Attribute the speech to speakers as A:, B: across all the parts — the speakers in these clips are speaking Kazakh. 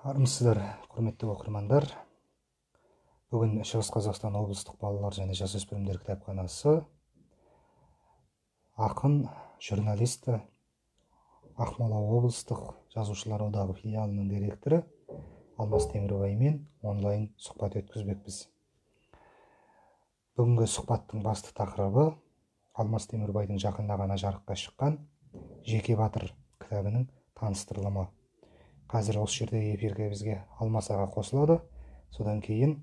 A: Армысыздар, құрметті оқырмандар. Бүгін Шығыс Қазақстан облыстық балалар және жасөспірімдер кітапханасы ақын, журналисті, Ақмола облыстық жазушылар одағы филиалының директоры Алмас Темірбаймен онлайн сұхбат өткізбекпіз. Бүгінгі сұхбаттың басты тақырыбы Алмас Темірбайдың жақында ғана жарыққа шыққан Жеке Батыр кітабының таныстырылымы. Қазір осы жерде эфирге бізге Алмас аға қосылады. Содан кейін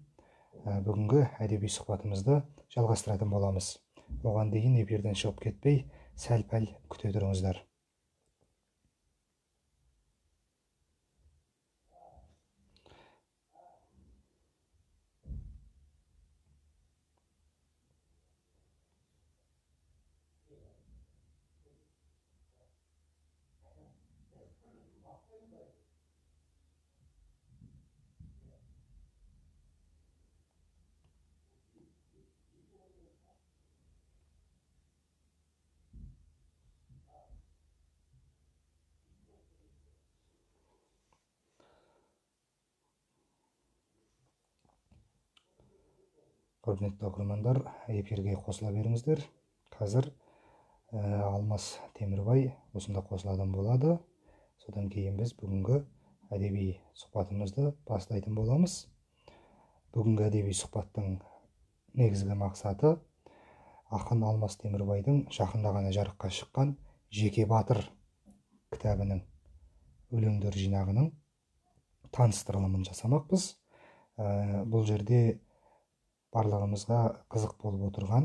A: бүгінгі әдеби сұхбатымызды жалғастыратын боламыз. Оған дейін эфирден шығып кетпей, сәл-пәл күте тұрыңыздар. Құрметті оқырмандар, эфирге қосыла беріңіздер. Қазір Алмас Темірбай осында қосылатын болады. Содан кейін біз бүгінгі әдеби сұхбатымызды бастайтын боламыз. Бүгінгі әдеби сұхбаттың негізгі мақсаты ақын Алмас Темірбайдың жақында ғана жарыққа шыққан Жеке Батыр кітабының өлеңдер жинағының таныстырылымын жасамақпыз. Бұл жерде барлығымызға қызық болып отырған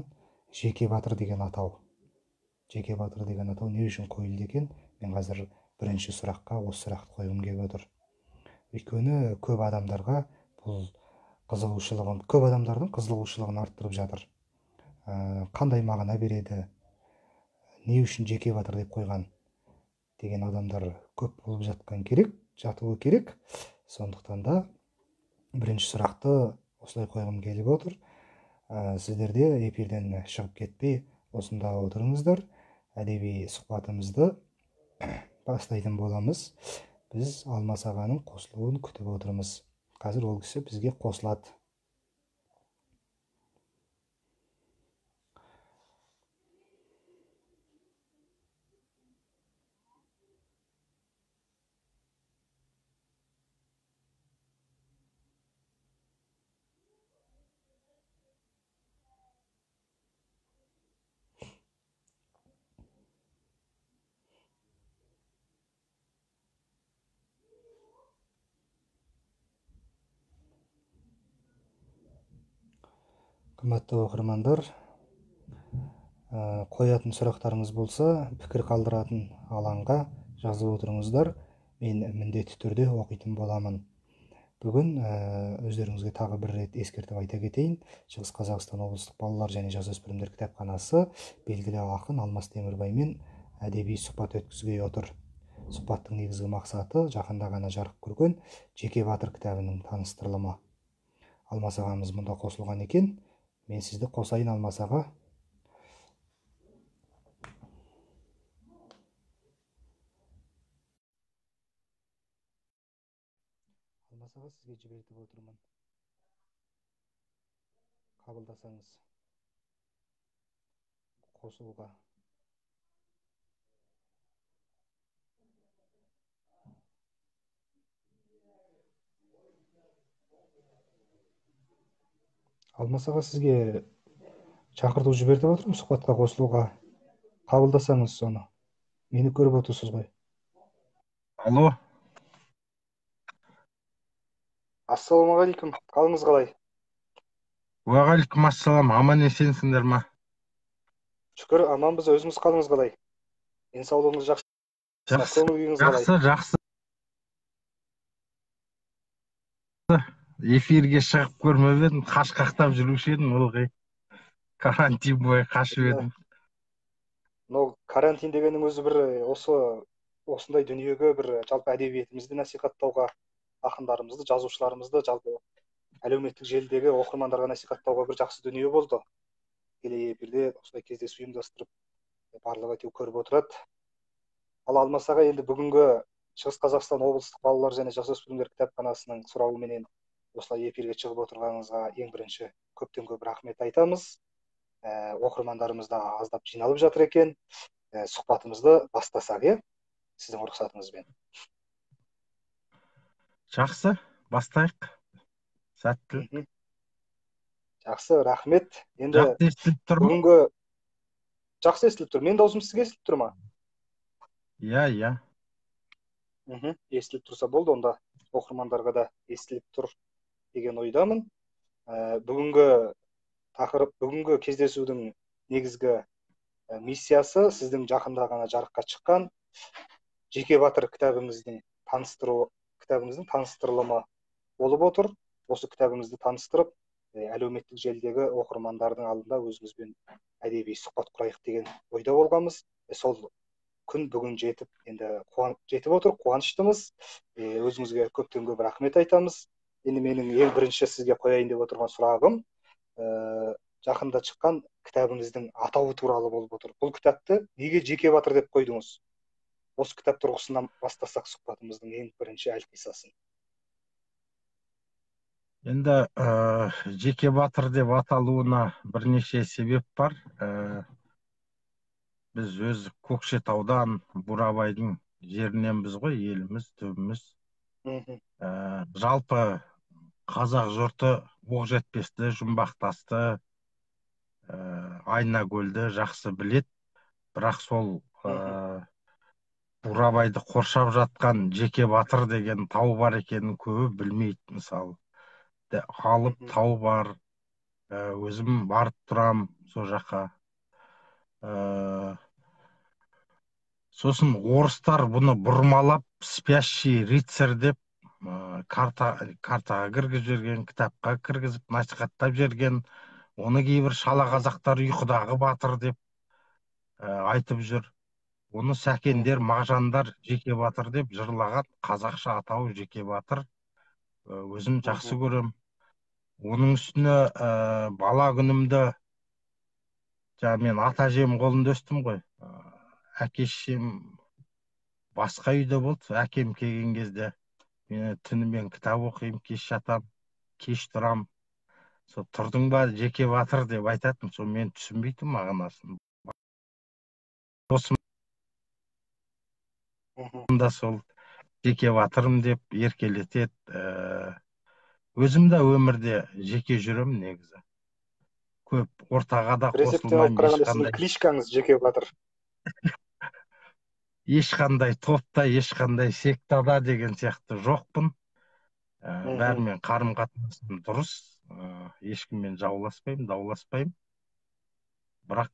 A: Жеке Батыр деген атау. Жеке Батыр деген атау не үшін қойылды екен? Мен қазір бірінші сұраққа осы сұрақты қойғым келіп отыр. Өйткені көп адамдарға бұл көп адамдардың қызығушылығын арттырып жатыр. Қандай мағына береді? Не үшін Жеке Батыр деп қойған? Деген адамдар көп болып жатуы керек. Сондықтан да бірінші сұрақты осылай қойғым келіп отыр. Сіздерде эфирден шығып кетпей осында отырыңыздар. Әдеби сұхбатымызды бастайтын боламыз. Біз Алмас ағаның қосылуын күтіп отырмыз. Қазір ол кісі бізге қосылады. Қымбатты оқырмандар, қоятын сұрақтарыңыз болса, пікір қалдыратын алаңға жазып отырыңыздар. Мен міндетті түрде оқитын боламын. Бүгін өздеріңізге тағы бір рет ескертіп айта кетейін. Шығыс Қазақстан облыстық балалар және жасөспірімдер кітапханасы белгілі ақын Алмас Темірбаймен әдеби сұхбат өткізгелі отыр. Сұхбаттың негізгі мақсаты жақында ғана жарық көрген Жеке Батыр кітабының таныстырылымы. Алмас ағамыз мұнда қосылған екен. Мен сізді қосайын, Алмас аға. Алмас аға, сізге жібертіп отырмын. Қабылдасаңыз қосылуға. Алмас аға, сізге шақырту жібертіп отырмын сұхбатқа қосылуға. Қабылдасаңыз соны. Мені көріп отырсыз ғой.
B: Алло.
A: Ассалаумағалейкум. Қалыңыз қалай?
B: Уағалейкум ассалам. Аман есенсіңдер ма?
A: Шүкір, аманбыз. Өзіңіз қалыңыз қалай? Денсаулығыңыз жақсы? Көңіл күйіңіз қалай?
B: Жақсы. Эфирге шығып көрмеп едім, қашқақтап жүруші едім, ылғи. Карантин бойы қашып едім.
A: Карантин дегеннің өзі бір осындай дүниеге бір жалпы әдебиетімізді насихаттауға, ақындарымызды, жазушыларымызды жалпы әлеуметтік желідегі оқырмандарға насихаттауға бір жақсы дүние болды. Тікелей эфирде осылай кездесу ұйымдастырып барлығы әйтеуір көріп отырады. Ал Алмас аға, енді бүгінгі Шығыс Қазақстан облыстық балалар және жасөспірімдер кітапханасының сұрауыменен осылай эфирге шығып отырғаныңызға ең бірінші көптен көп рахмет айтамыз. Оқырмандарымыз да аздап жиналып жатыр екен. Сұхбатымызды бастасақ, сіздің рұқсатыңызбен.
B: Жақсы, бастайық. Сәттілік.
A: Жақсы, рахмет. Енді
B: Жақсы естіліп тұр ма?
A: бүгінгі жақсы естіліп тұр. Менің даусым сізге естіліп тұр ма?
B: Иә.
A: Естіліп тұрса болды, онда оқырмандарға да естіліп тұр деген ойдамын. Бүгінгі кездесудің негізгі миссиясы сіздің жақында ғана жарыққа шыққан Жеке Батыр кітабыңыздың таныстырылымы болып отыр. Осы кітабыңызды таныстырып, әлеуметтік желідегі оқырмандардың алдында өзіңізбен әдеби сұхбат құрайық деген ойда болғанбыз. Сол күн бүгін жетіп отыр, қуаныштымыз. Өзіңізге көптен көп рахмет айтамыз. Енді менің ең бірінші сізге қояйын деп отырған сұрағым жақында шыққан кітабыңыздың атауы туралы болып отыр. Бұл кітапты неге Жеке Батыр деп қойдыңыз? Осы кітап тұрғысынан бастасақ сұхбатымыздың ең бірінші әлқиссасын.
B: Енді Жеке Батыр деп аталуына бірнеше себеп бар. Біз өз Көкшетаудан, Бурабайдың жеріненбіз ғой, еліміз, түбіміз. Жалпы қазақ жұрты Оқжетпесті, Жұмбақтасты, Айнакөлді жақсы білет. Бірақ сол Бурабайды қоршап жатқан Жеке Батыр деген тау бар екенін көбі білмейді. Мысалы, алып тау бар, өзім барып тұрам сол жаққа. Сосын орыстар бұны бұрмалап спящий рыцарь деп картаға кіргізіп жүрген, кітапқа кіргізіп насихаттап жүрген. Оны кейбір шала қазақтар ұйқыдағы батыр деп айтып жүр. Оны сәкендер, мағжандар Жеке Батыр деп жырлаған. Қазақша атау Жеке Батыр. Өзім жақсы көрем. Оның үстіне бала күнімді, мен ата-әжем қолында өстім ғой. Әке-шешем басқа үйде болды. Әкем келген кезде мен түнімен кітап оқимын, кеш жатам, кеш тұрам. Сол тұрдың ба Жеке Батыр деп айтатын. Сол мен түсінбейтін мағынасын. Осында сол Жеке Батырым деп еркелетеді. Өзім де өмірде жеке жүрем негізі. Көп ортаға да қосылмаймын.
A: Сіздің кличкаңыз Жеке Батыр.
B: Ешқандай топта, ешқандай сектада деген сияқты жоқпын. Бәрімен қарым-қатынасым дұрыс. Ешкіммен жауласпаймын, дауласпаймын. Бірақ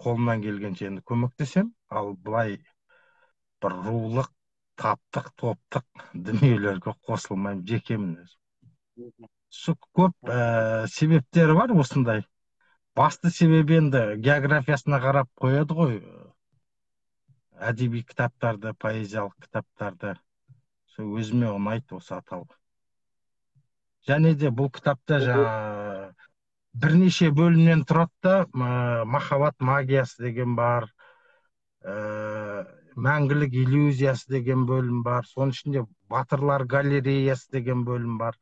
B: қолымнан келгенше енді көмектесем. Ал былай бір рулық, таптық, топтық дүниелерге қосылмаймын, жекемін өзім. Көп себептері бар осындай. Басты себебі енді географиясына қарап қояды ғой. Әдеби кітаптарды, поэзиялық кітаптарды. Сол өзіме ұнайды осы атау. Және де бұл кітапта бірнеше бөлімнен тұрады да, махаббат магиясы деген бар, мәңгілік иллюзиясы деген бөлім бар, соның ішінде батырлар галереясы деген бөлім бар.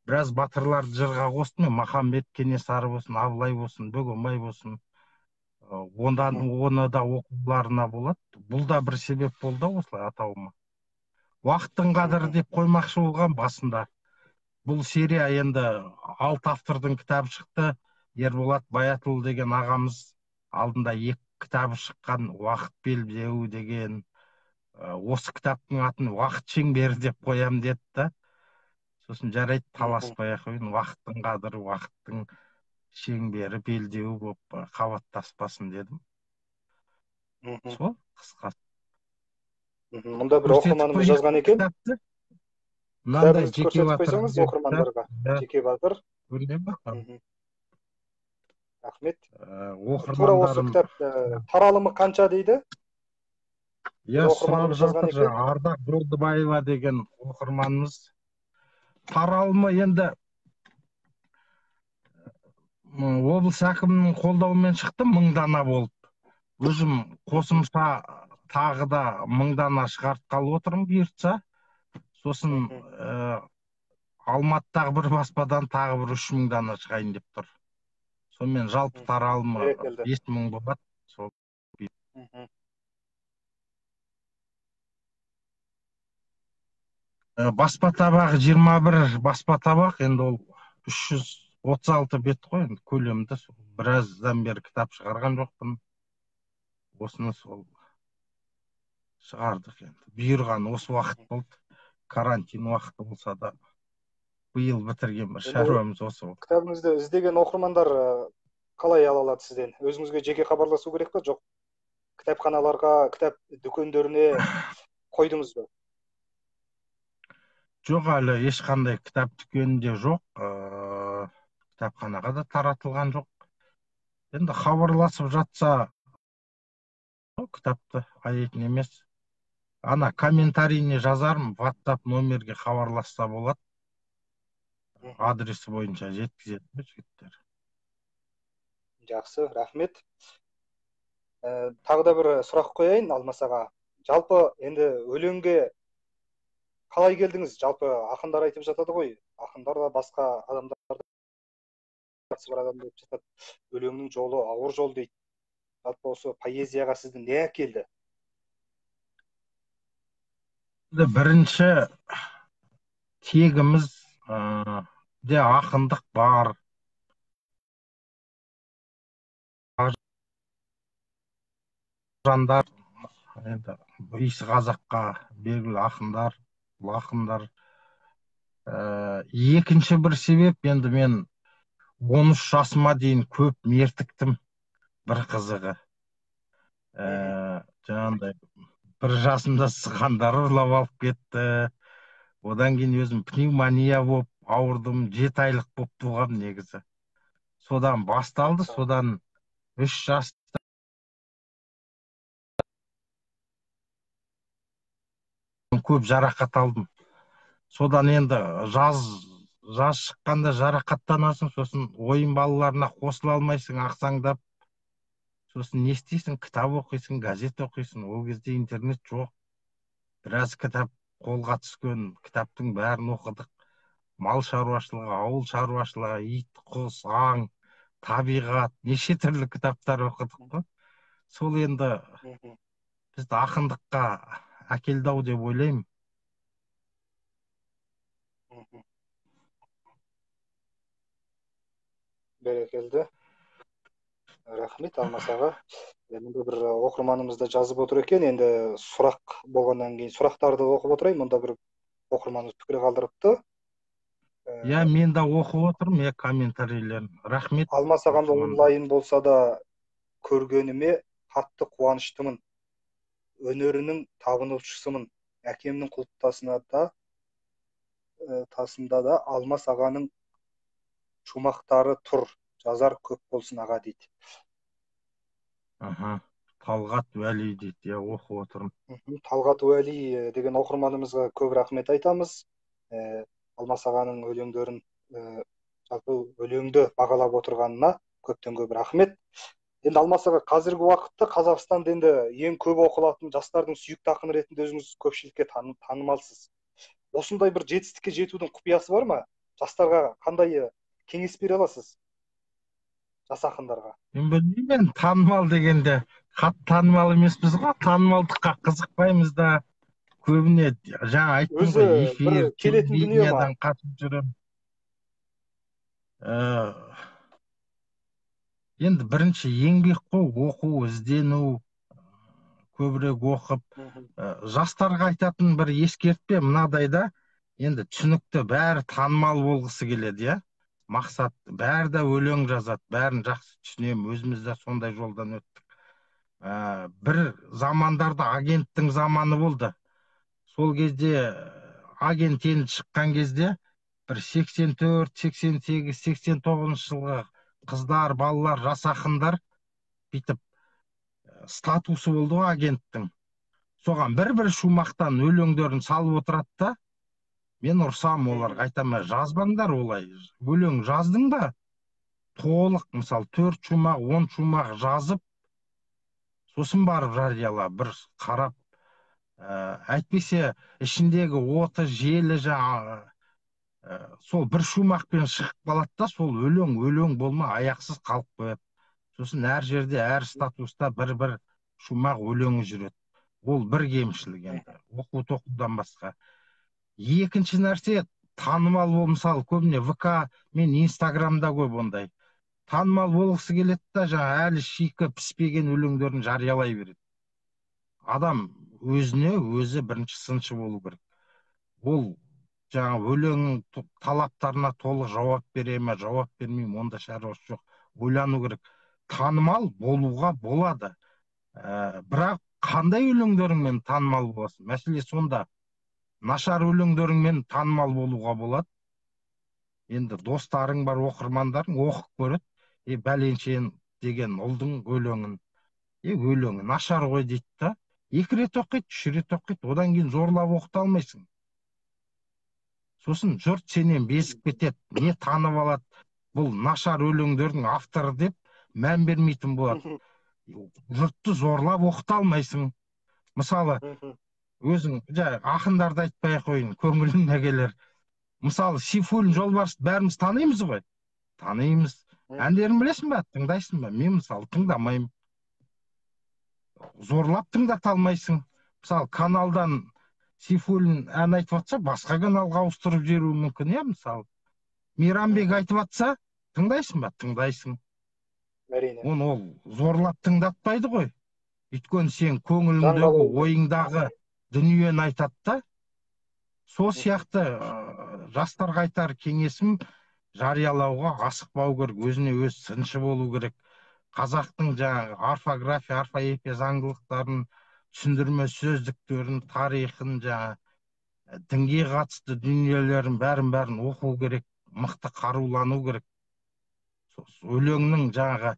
B: Біраз батырларды жырға қостым, Махамбет, Кенесары болсын, Абылай болсын, Бөгенбай болсын. Оны да оқуларына болады. Бұл да бір себеп болды осылай атауыма. Уақыттың қадірі деп қоймақшы болған басында. Бұл серия енді 6 автордың кітабы шықты. Ерболат Баятұлы деген ағамыз алдында 2 кітабы шыққан, Уақыт белдеуі деген. Осы кітаптың атын Уақыт шеңбері деп қоям деді да. Сосын жарайды, таласпай ақ қояйын, уақыттың қадірі, уақыттың шеңбері, белдеуі болып қабаттаспасын дедім. Сол қысқасы.
A: Мұнда бір оқырманымыз жазған екен.
B: Мынандай
A: Жеке Батыр оқырмандарға. Жеке Батыр. Рахмет. Тура осы кітап таралымы қанша дейді?
B: Сұрап жатыр, Ардақ Жолдыбаева деген оқырманымыз. Таралымы енді облыс әкімінің қолдауымен шықты, 1000 дана болып. Өзім қосымша тағы да 1000 дана шығартқалы отырмын бұйыртса. Сосын Алматыдағы бір баспадан тағы бір 3000 дана шығайын деп тұр. Сонымен жалпы таралымы
A: Бәрекелді.
B: 5000 болады. Сол баспа табағы 21 баспа табақ, енді ол 336 бет қой, енді көлемді. Біраздан бері кітап шығарған жоқпын. Осыны сол шығардық енді. Бұйырған осы уақыт болды. Карантин уақыты болса да биыл бітірген бір шаруамыз осы болды.
A: Кітабыңызды іздеген оқырмандар қалай ала алады сізден? Өзіңізге жеке хабарласу керек пе, жоқ? Кітапханаларға, кітап дүкендеріне қойдыңыз ба?
B: Жоқ, әлі ешқандай кітап дүкенінде жоқ, кітапханаға да таратылған жоқ. Енді хабарласып жатса, кітапты аяйтын емес. Ана комментарийіне жазармын, WhatsApp номерге хабарласса болады. Адресі бойынша жеткізеді жігіттер.
A: Жақсы, рахмет. Тағы да бір сұрақ қояйын Алмас аға. Жалпы енді өлеңге қалай келдіңіз? Жалпы ақындар айтып жатады ғой. Ақындар да басқа адамдар бар адамдар айтып жатады. Өлеңнің жолы ауыр жол дейді. Жалпы осы поэзияға сіздің не әкелді?
B: Бірінші тегіміз де ақындық бар. Жандар, енді иісі қазаққа белгілі ақындар, бұл ақындар. Екінші бір себеп, енді мен 13 жасыма дейін көп мертіктім. Бір қызығы. Жаңағындай, 1 жасымда сықандар ұрлап алып кетті. Одан кейін өзім пневмония болып ауырдым, 7 айлық болып туғам негізі. Содан басталды, содан 3 жас көп жарақат алдым. Содан енді жаз шыққанда жарақаттанасың, сосын ойын балаларына қосыла алмайсың, ақсаңдап. Сосын не істейсің? Кітап оқисың, газет оқисың. Ол кезде интернет жоқ. Біраз кітап қолға түскен, кітаптың бәрін оқыдық. Мал шаруашылығы, ауыл шаруашылығы, ит, құс, аң, табиғат, неше түрлі кітаптар оқыдық қой. Сол енді бізді ақындыққа әкелді ау деп ойлаймын.
A: Бәрекелді. Рахмет Алмас аға. Мұнда бір оқырманымыз да жазып отыр екен. Енді сұрақ болғаннан кейін сұрақтарды оқып отырайын. Мұнда бір оқырманымыз пікір қалдырыпты.
B: Мен да оқып отырмын, комментарийлерін. Рахмет.
A: Алмас ағамды онлайн болса да көргеніме қатты қуаныштымын. Өнерінің табынушысымын. Әкемнің құлпытасында да Алмас ағаның шумақтары тұр. Жазар көп болсын аға дейді.
B: Талғат Уәли дейді, оқып отырмын.
A: Талғат Уәли деген оқырманымызға көп рахмет айтамыз. Алмас ағаның өлеңдерін, жалпы өлеңді бағалап отырғанына көптен көп рахмет. Енді Алмас аға, қазіргі уақытта Қазақстанда енді ең көп оқылатын жастардың сүйікті ақыны ретінде өзіңіз көпшілікке танымалсыз. Осындай бір жетістікке жетудің құпиясы бар ма? Жастарға қандай кеңес бере аласыз? Жас ақындарға.
B: Мен білмеймін, танымал дегенде қатты танымал емеспіз ғой, танымалдыққа қызықпаймыз да, көбіне жаңа айттым ғой, эфир, телевидениедан қатып жүрем. Енді бірінші еңбек қой, оқу, іздену, көбірек оқып. Жастарға айтатын бір ескертпе мынадайда, енді түсінікті, бәрі танымал болғысы келеді, я? Мақсат, бәрі де өлең жазады, бәрін жақсы түсінем, өзіміз де сондай жолдан өттік. Бір замандарда агенттің заманы болды. Сол кезде агент енді шыққан кезде бір 84, 88, 89 жылғы қыздар, балалар, жас ақындар бүйтіп статусы болды ғой агенттің. Соған бір шумақтан өлеңдерін салып отырады да, мен ұрсам оларға, айтам, жазбаңдар олай. Өлең жаздың ба? Толық, мысалы 4 шумақ, 10 шумақ жазып, сосын барып жарияла, бір қарап, әйтпесе ішіндегі оты желі жаңағы сол бір шумақпен шығып қалады да, сол өлең болма аяқсыз қалып қояды. Сосын әр жерде, әр статуста бір шумақ өлеңі жүреді. Ол бір кемшілік енді, оқу тоқудан басқа. Екінші нәрсе, танымал бол, мысалы көбіне ВК мен Инстаграмда көп ондай. Танымал болғысы келеді да, жаңа әлі шикі піспеген өлеңдерін жариялай береді. Адам өзіне өзі бірінші сыншы болу керек. Ол жаңа өлеңнің талаптарына толық жауап бере ме, жауап бермей ме, онда шаруасы жоқ. Ойлану керек. Танымал болуға болады. Бірақ қандай өлеңдеріңмен танымал боласың? Мәселе сонда. Нашар өлеңдеріңмен танымал болуға болады. Енді достарың бар, оқырмандарың оқып көреді. Бәленшен деген ұлдың өлеңін. Өлеңі нашар ғой дейді да. 2 рет оқиды, 3 рет оқиды, одан кейін зорлап оқыта алмайсың. Сосын жұрт сенен безіп кетеді, не танып алады, бұл нашар өлеңдердің авторы деп мән бермейтін болады. Жұртты зорлап оқыта алмайсың. Мысалы, өзің ақындарды айтпай ақ қояйын, көңіліме келер. Мысалы, Сейфуллин Жолбарысты бәріміз танимыз ғой. Танимыз. Әндерін білесің бе, тыңдайсың ба? Мен мысалы тыңдамаймын. Зорлап тыңдата алмайсың. Мысалы, каналдан Сейфуллин ән айтып жатса, басқа каналға ауыстырып жіберуі мүмкін, мысалы. Мейрамбек айтып жатса, тыңдайсың ба? Тыңдайсың. Оны ол зорлап тыңдатпайды ғой. Өйткені сен көңіліңдегі, ойыңдағы дүниені айтады да. Сол сияқты жастарға айтар кеңесім, жариялауға асықпау керек, өзіне өз сыншы болу керек. Қазақтың жаңағы орфография, орфоэпия заңдылықтарын, түсіндірме сөздіктерін, тарихын, жаңағы дінге қатысты дүниелерін бәрін оқу керек, мықты қарулану керек. Өлеңнің жаңағы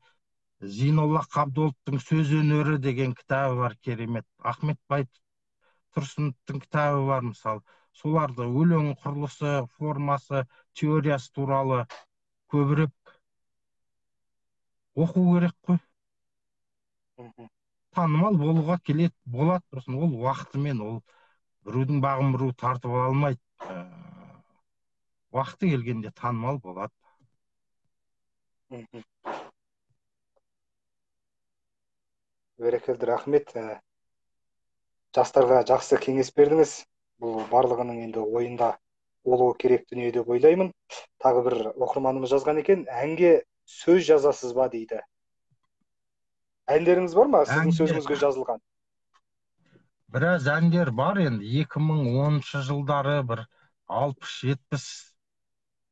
B: Зейнолла Қабдоловтың сөз өнері деген кітабы бар, керемет. Ахмет Байтұрсыновтың кітабы бар, мысалы. Соларды өлең құрылысы, формасы, теориясы туралы көбірек оқу керек қой. Танымал болуға болады, сосын ол уақытымен, ол біреудің бағын біреу тартып ала алмайды. Уақыты келгенде танымал болады.
A: Берекелді, рахмет. Жастарға жақсы кеңес бердіңіз. Бұл барлығының енді ойында болуы керек дүние деп ойлаймын. Тағы бір оқырманымыз жазған екен, әнге сөз жазасыз ба дейді. Әндеріңіз бар ма сіздің сөзіңізге жазылған?
B: Біраз әндер бар енді. 2010 жылдары бір 60-70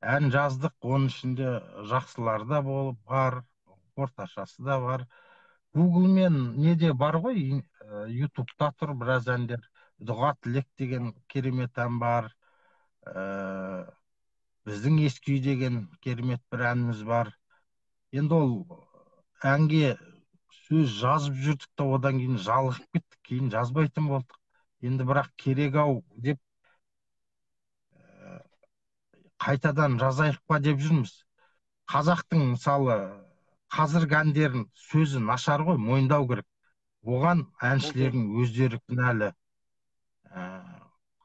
B: ән жаздық. Оның ішінде жақсылары да бар, орташасы да бар. Google мен неде бар ғой, YouTube'та тұр біраз әндер. Дұға тілек деген керемет ән бар. Біздің ескі үй деген керемет бір әніміз бар. Енді ол әнге сөз жазып жүрдік та, одан кейін жалығып кеттік, кейін жазбайтын болдық. Енді бірақ керек ау деп қайтадан жазайық па деп жүрміз. Қазақтың мысалы қазіргі әндерін сөзі нашар ғой, мойындау керек. Оған әншілердің өздері кінәлі.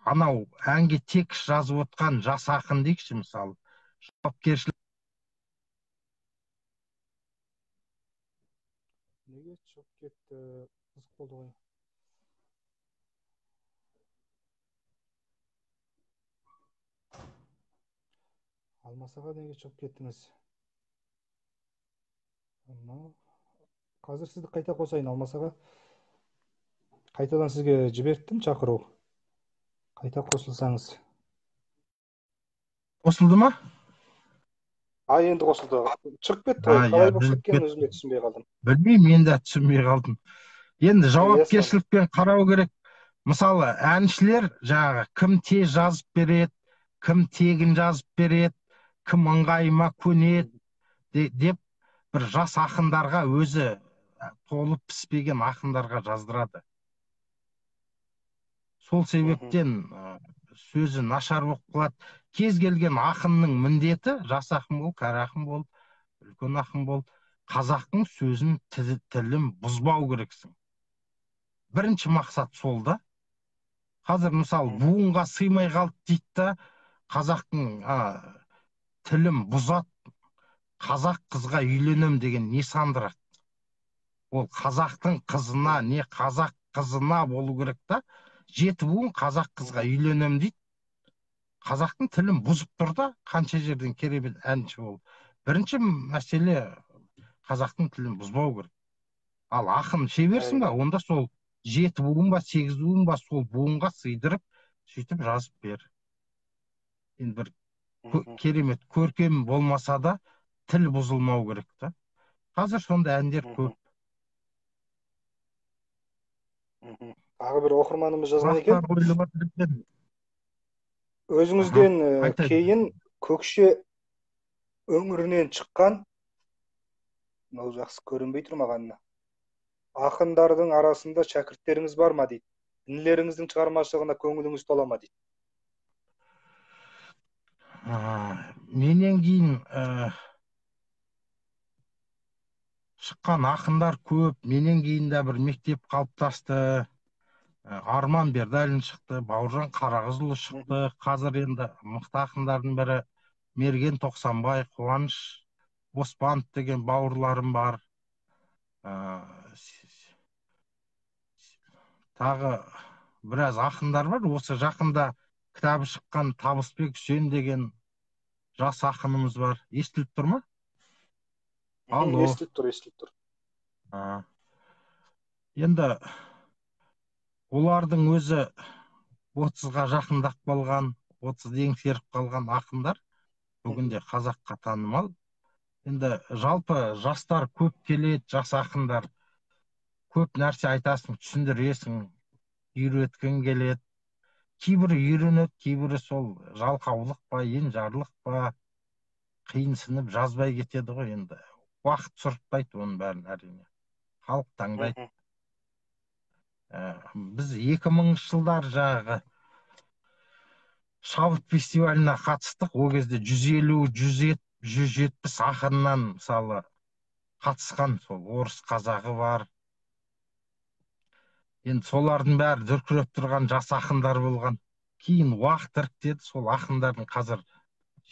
B: Анау әнге текст жазып отқан жас ақын дейікші, мысалы, жауапкершілік.
A: Неге шығып кетті? Қызық болды ғой. Алмасаға неге шығып кеттіңіз? Қазір сізді қайта қосайын Алмасаға. Қайтадан сізге жіберттім шақыру. Қайта қосылсаңыз.
B: Қосылды ма?
A: Енді қосылды. Шығып кетті ғой. Қалай болып кеткенін өзім де түсінбей қалдым.
B: Білмеймін, мен де түсінбей қалдым. Енді жауапкершілікпен қарау керек. Мысалы, әншілер жаңағы кім тез жазып береді, кім тегін жазып береді, кім ыңғайыма көнеді деп бір жас ақындарға, өзі толып піспеген ақындарға жаздырады. Сол себептен сөзі нашар болып қалады. Кез келген ақынның міндеті, жас ақын бол, кәрі ақын бол, үлкен ақын бол, қазақтың сөзін, тілін бұзбау керексің. бірінші мақсат сол да. Қазір мысалы буынға сыймай қалды дейді да, қазақтың тілін бұзат, қазақ қызға үйленем деген не сандырақ. Ол қазақтың қызына, не қазақ қызына болу керек та, 7 буын қазақ қызға үйленем дейді. Қазақтың тілін бұзып тұр да, қанша жерден керемет әнші ол. Бірінші мәселе қазақтың тілін бұзбау керек. Ал ақын шеберсің ба, онда сол 7 буын ба, 8 буын ба, сол буынға сыйдырып, сөйтіп жазып бер. Енді бір керемет көркем болмаса да, тіл бұзылмау керек та. Қазір сонда әндер көп.
A: Тағы бір оқырманымыз жазған екен. Өзіңізден кейін Көкше өңірінен шыққан, мынау жақсы көрінбей тұр маған, ақындардың арасында шәкірттеріңіз бар ма дейді. Інілеріңіздің шығармашылығына көңіліңіз тола ма дейді.
B: Менен кейін шыққан ақындар көп. Менен кейін де бір мектеп қалыптасты. Арман Бердалин шықты, Бауыржан Қарағызұлы шықты. Қазір енді мықты ақындардың бірі Мерген Тоқсанбай, Қуаныш Оспанов деген бауырларым бар. Тағы біраз ақындар бар. Осы жақында кітабы шыққан Табысбек Үсен деген жас ақынымыз бар. Естіліп тұр ма? Алло.
A: Естіліп тұр.
B: Енді олардың өзі 30-ға жақындап қалған, 30 еңсеріп қалған ақындар бүгінде қазаққа танымал. Енді жалпы жастар көп келеді, жас ақындар. Көп нәрсе айтасың, түсіндіресің, үйреткің келеді. Кейбірі үйренеді, кейбірі сол жалқаулық па, енжарлық па, қиынсынып жазбай кетеді ғой енді. Уақыт сұрыптайды оның бәрін әрине. Халық таңдайды. Біз 2000 жылдар жағы шабыт фестиваліне қатыстық. О кезде 150-170 ақыннан мысалы қатысқан, сол орыс қазағы бар. Енді солардың бәрі дүркіреп тұрған жас ақындар болған. Кейін уақыт іріктеді, сол ақындардың қазір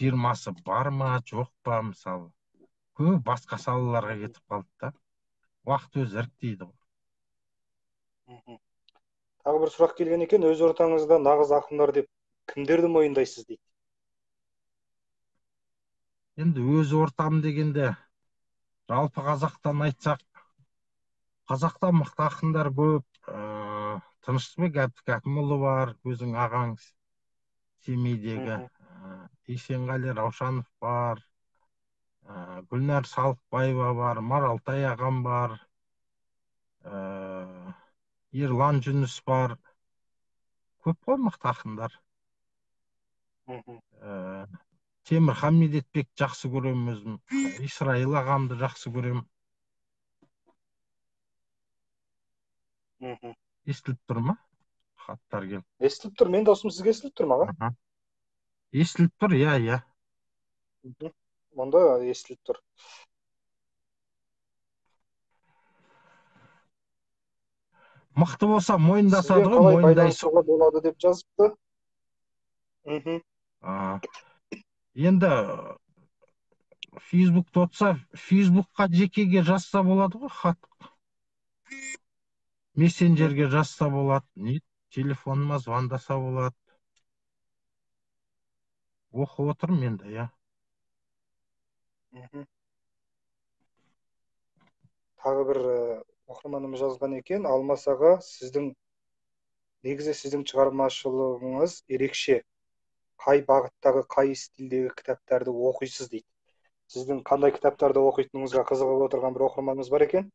B: 20-сы бар ма, жоқ па, мысалы. Көп басқа салаларға кетіп қалды да. Уақыт өзі іріктейді ғой.
A: Тағы бір сұрақ келген екен, өз ортаңызда нағыз ақындар деп кімдерді мойындайсыз дейді.
B: Енді өз ортам дегенде жалпы қазақтан айтсақ, қазақта мықты ақындар көп. Тынышбек Әбдікәкімұлы бар, өзің ағаңыз Семейдегі. Есенғали Раушанов бар, Гүлнәр Салықбаева бар, Маралтай ағам бар, Ерлан Жүніс бар. Көп қой мықты ақындар. Темірхан Медетбек жақсы көрем өзім. Исраил ағамды жақсы көрем. Естіліп тұр ма? Хаттар келіп.
A: Естіліп тұр, мен даусым сізге естіліп тұр ма?
B: Естіліп тұр, иә.
A: Онда естіліп тұр.
B: Мықты болса мойындасады ғой,
A: мойындайсыз. Қалай байланысуға болады деп жазыпты.
B: Енді Фейсбукты отса, Фейсбукқа жекеге жазса болады ғой хат. Мессенджерге жазса болады, не телефоныма звондаса болады. Оқып отырмын енді, я.
A: Тағы бір оқырманымыз жазған екен, Алмас аға, негізі сіздің шығармашылығыңыз ерекше. Қай бағыттағы, қай стилдегі кітаптарды оқисыз дейді. Сіздің қандай кітаптарды оқитыныңызға қызығып отырған бір оқырманымыз бар екен?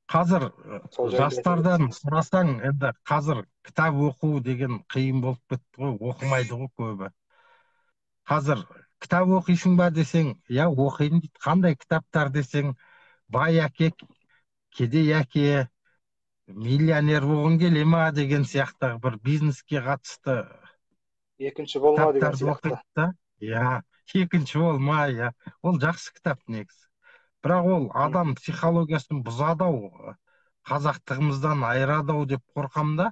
B: Қазір жастардан сұрасаң, енді қазір кітап оқу деген қиын болып кетті ғой, оқымайды ғой көбі. Қазір кітап оқисың ба десең, я оқиын дейді. Қандай кітаптар десең, бай әке, кедей әке, миллионер болғың келе ма деген сияқты бір бизнеске қатысты
A: екінші болма деген сияқты.
B: Я, екінші болма, ол жақсы кітап негізі. Бірақ ол адам психологиясын бұзады ау. қазақтығымыздан айырады ау деп қорқам да.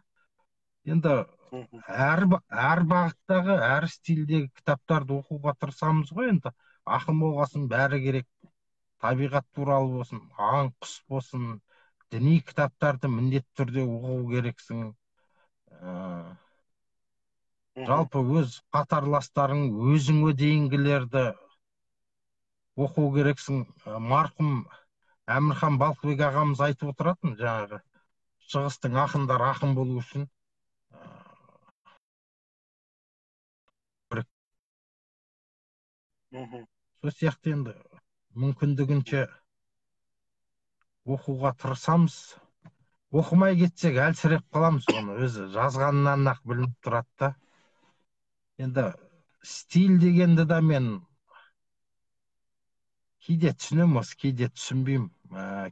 B: Енді әр бағыттағы, әр стильдегі кітаптарды оқуға тырысамыз ғой. енді ақын болғасын бәрі керек. Табиғат туралы болсын, аң құс болсын, діни кітаптарды міндетті түрде оқу керексің. Жалпы өз қатарластарың, өзіңе дейінгілерді оқу керексің. Марқұм Әмірхан Балқыбек ағамыз айтып отыратын, жаңағы шығыстың ақындары ақын болу үшін сол сияқты енді мүмкіндігінше оқуға тырысамыз. Оқымай кетсек әлсіреп қаламыз, оны өзі жазғанынан ақ білініп тұрады да. Енді стиль дегенді да мен кейде түсінемін, кейде түсінбеймін.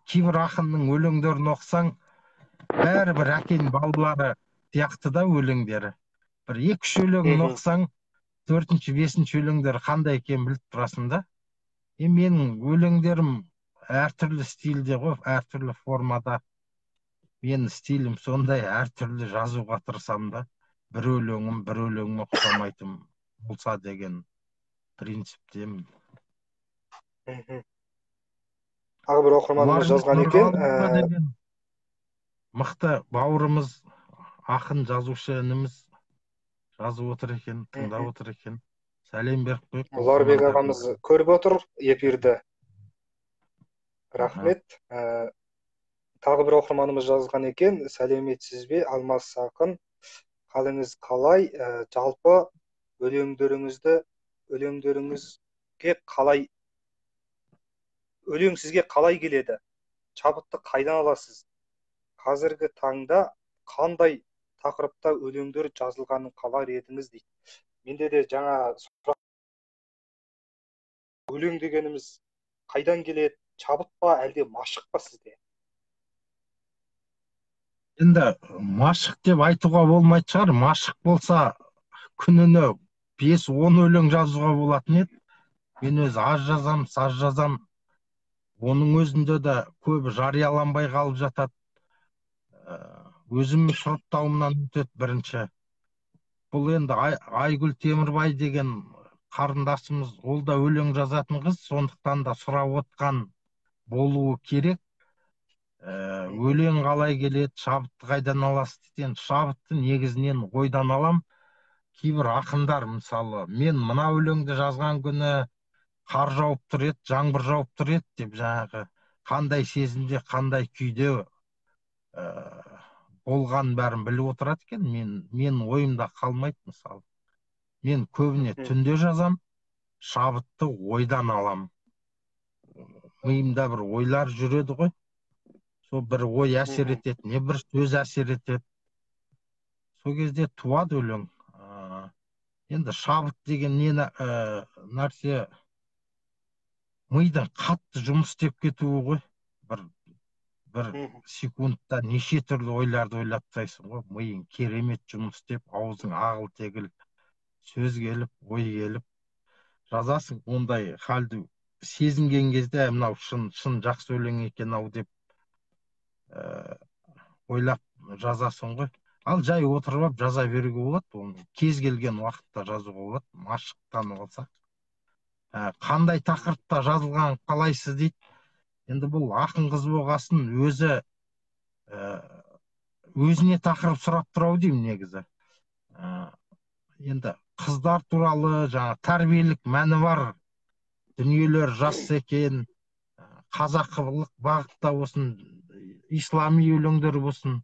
B: Кейбір ақынның өлеңдерін оқысаң, бәрібір әкенің балалары сияқты да өлеңдері. Бір 2-3 өлеңін оқысаң, 4-ші, 5-ші өлеңдері қандай екенін біліп тұрасың да. Менің өлеңдерім әртүрлі стильде ғой, әртүрлі формада. Менің стилім сондай, әртүрлі жазуға тырысамын да. Бір өлеңіме ұқсамайтын болса деген принциптемін.
A: Тағы бір оқырманымыз жазған екен.
B: Мықты бауырымыз, ақын жазушы ініміз жазып отыр екен, тыңдап отыр екен. Сәлем беріп қойып.
A: Ұларбек ағамыз көріп отыр эфирді. Рахмет. Тағы бір оқырманымыз жазған екен. Сәлеметсіз бе, Алмас ақын? Қалыңыз қалай? Жалпы өлең сізге қалай келеді? Шабытты қайдан аласыз? Қазіргі таңда қандай тақырыпта өлеңдер жазылғанын қалар едіңіз дейді. Менде де жаңа өлең дегеніміз қайдан келеді? Шабыт па, әлде машық па сізде?
B: Енді машық деп айтуға болмайтын шығар. Машық болса күніне 5-10 өлең жазуға болатын еді. Мен өзі аз жазам. Оның өзінде де көбі жарияланбай қалып жатады. Өзім сұрыптауымнан өтеді бірінші. Бұл енді Айгүл Темірбай деген қарындасымыз, ол да өлең жазатын қыз, сондықтан да сұрап отқан болуы керек. Өлең қалай келеді, шабытты қайдан аласыз деген. Шабытты негізінен ойдан алам. Кейбір ақындар, мысалы, мен мына өлеңді жазған күні қар жауып тұр еді, жаңбыр жауып тұр еді деп, жаңағы қандай сезімде, қандай күйде болғанын бәрін біліп отырады екен. Мен ойымда қалмайды, мысалы. Мен көбіне түнде жазам, шабытты ойдан алам. Миымда бір ойлар жүреді ғой. Сол бір ой әсер етеді, не бір сөз әсер етеді. Сол кезде туады өлең. Енді шабыт деген нәрсе мидың қатты жұмыс істеп кетуі ғой. Бір секундта неше түрлі ойларды ойлап тастайсың ғой. Миың керемет жұмыс істеп, аузың ағыл-тегіл сөз келіп, ой келіп жазасың. Ондай халді сезінген кезде мынау шын жақсы өлең екен ау деп ойлап жазасың ғой. Ал жай отырып жаза беруге болады. Оны кез келген уақытта жазуға болады, машықтанып алсақ. Қандай тақырыпта жазылған қалайсыз дейді. Енді бұл ақын қыз болғасын өзіне тақырып сұрап тұрау деймін негізі. Енді қыздар туралы, жаңа тәрбиелік мәні бар дүниелер жазса екен, қазақылық бағытта болсын, ислами өлеңдер болсын,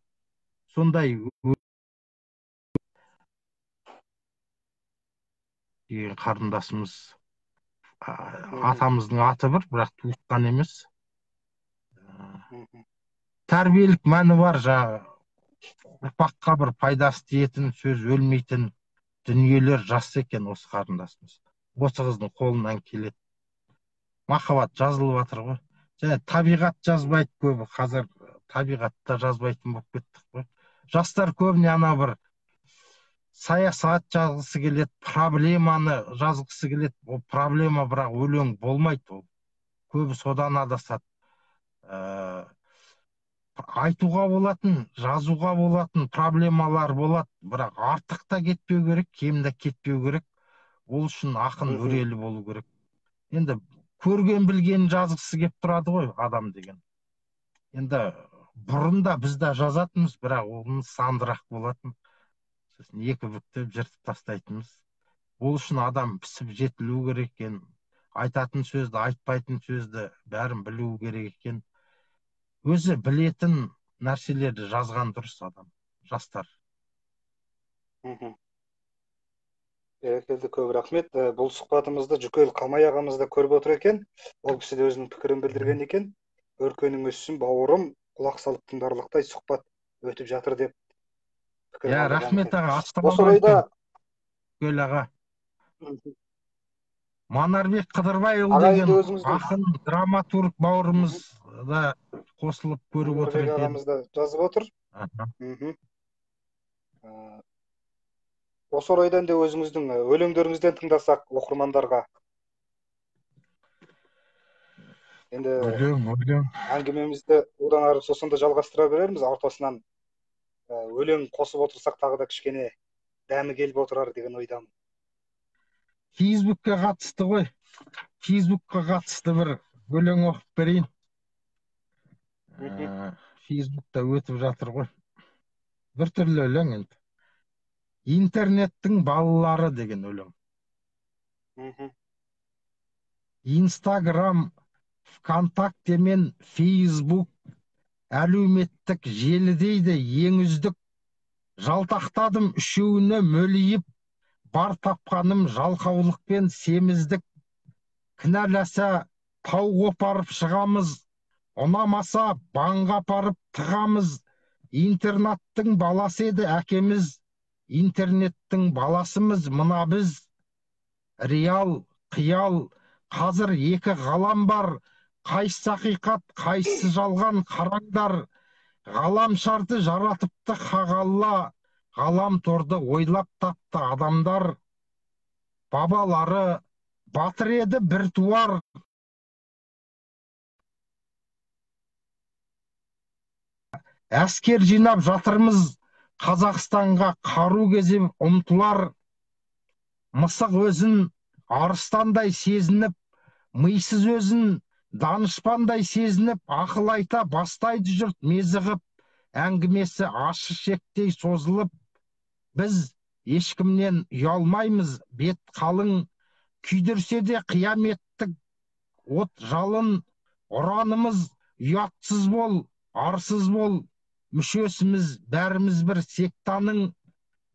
B: сондай деген қарындасымыз, атамыздың аты бір, бірақ туысқан емес. Тәрбиелік мәні бар, жаңағы ұрпаққа бір пайдасы тиетін, сөз өлмейтін дүниелер жазса екен осы қарындасымыз. Осы қыздың қолынан келеді. Махаббат жазылып жатыр ғой. Және табиғат жазбайды көбі. Қазір табиғатта жазбайтын болып кеттік қой. Жастар көбіне ана бір саясат жазғысы келеді, проблеманы жазғысы келеді. Ол проблема бірақ өлең болмайды ол. Көбі содан адасады. айтуға болатын, жазуға болатын проблемалар болады, бірақ артық та кетпеу керек, кем де кетпеу керек. Ол үшін ақын
A: Мгм.
B: өрелі болу керек. Енді көрген білгенін жазғысы келіп тұрады ғой адам деген. Енді бұрында біз де жазатынбыз, бірақ оның сандырақ болатын. Сосын екі бүктеп жыртып тастайтынбыз. Ол үшін адам пісіп жетілу керек екен. Айтатын сөзді, айтпайтын сөзді бәрін білу керек екен. Өзі білетін нәрселерді жазған дұрыс адам, жастар.
A: Мгм. Берекелді, көп рахмет. Бұл сұхбатымызды Жүкел Қамай ағамыз да көріп отыр екен. Ол кісі де өзінің пікірін білдірген екен. Өркенің өссін бауырым, құлақ салып тыңдарлықтай сұхбат өтіп жатыр деп пікір
B: Я
A: қалдырған
B: рахмет
A: екен.
B: аға,
A: Осы орайда
B: ассалаумағалейкум. Жүкел аға.
A: Мгм.
B: Манарбек Қыдырбайұлы
A: Аға
B: деген
A: енді өзіңіздің
B: ақын, драматург бауырымыз
A: Мгм.
B: да қосылып көріп отыр
A: Манарбек
B: екен.
A: ағамыз да жазып отыр.
B: Аха.
A: Мгм. Ә, Осы орайда енді өзіңіздің өлеңдеріңізден тыңдасақ оқырмандарға. Енді
B: Өлең.
A: әңгімемізді одан ары сосын да жалғастыра берерміз. Ортасынан өлең қосып отырсақ тағы да кішкене дәмі келіп отырар деген ойдамын.
B: Фейсбукке қатысты ғой. Фейсбукқа қатысты бір өлең оқып берейін.
A: Мгм.
B: Фейсбукта өтіп жатыр ғой. Bir түрлі өлең енді. Интернеттің балалары деген өлең.
A: Мгм.
B: Инстаграм, ВКонтакте мен Фейсбук әлеуметтік желі дейді ең үздік. Жалтақтадым үшеуіне мөлиіп, бар тапқаным жалқаулық пен семіздік. Кінәласа тау қопарып шығамыз, ұнамаса банға апарып тығамыз. Интернаттың баласы еді әкеміз, интернеттің баласымыз мына біз. Реал, қиял, қазір екі ғалам бар, қайсысы ақиқат, қайсысы жалған қараңдар. Ғаламшарды жаратыпты Хақ Алла, ғаламторды ойлап тапты адамдар. Бабалары батыр еді біртуар, әскер жинап жатырмыз Қазақстанға қару кезеп ұмтылар. Мысық өзін арыстандай сезініп, мисыз өзін данышпандай сезініп, ақыл айта бастайды жұрт мезі әңгімесі ащы шектей созылып. Біз ешкімнен ұялмаймыз, бет қалың, күйдірсе де қияметтік от жалын. Ұранымыз ұятсыз бол, арсыз бол, мүшесіміз бәріміз бір сектаның.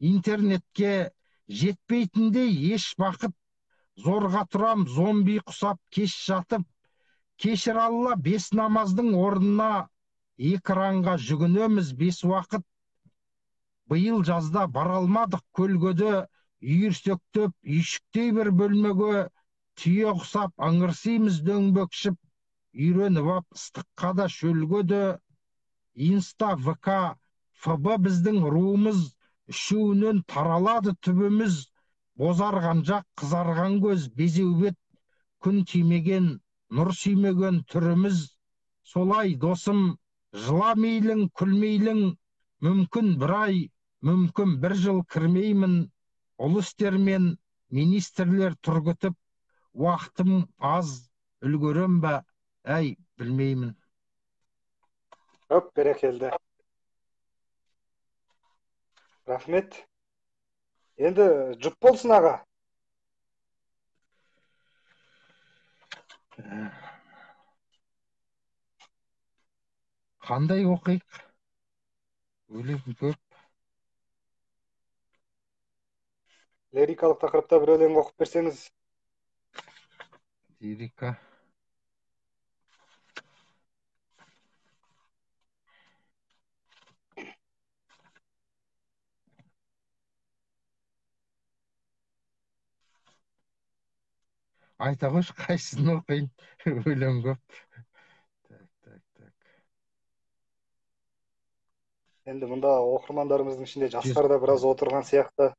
B: Интернетке жетпейтіндей еш бақыт, зорға тұрам зомби құсап кеш жатып. Кешір Алла, бес намаздың орнына экранға жүгінеміз бес уақыт. Биыл жазда бара алмадық көлгөде, үйірсектеп үйшіктей бір бөлмеге. Түйе құсап ыңырсимыз дөңбекшіп, үйреніп ап ыстыққа да шөлге де. Инста, ВК, ФБ біздің руымыз, үшеуінен таралады түбіміз. Бозарған жақ, қызарған көз, безеу бет, күн тимеген, нұр сүймеген түріміз. Солай досым, жыла мейлің, күлмейлің, мүмкін бір ай, мүмкін бір жыл кірмеймін. Ұлы істер мен министрлер тұргытып, уақытым аз, үлгерем ба, әй, білмеймін.
A: Көп берекелді. Рахмет. Енді жұп болсын аға.
B: Қандай оқиық? Өлең көп.
A: Лирикалық тақырыпта бір өлең оқып берсеңіз.
B: Лирика. Айта қойшы, қайсысын оқиын? Өлең көп. Так.
A: Енді мұнда оқырмандарымыздың ішінде
B: Жүз.
A: жастар да біраз отырған сияқты.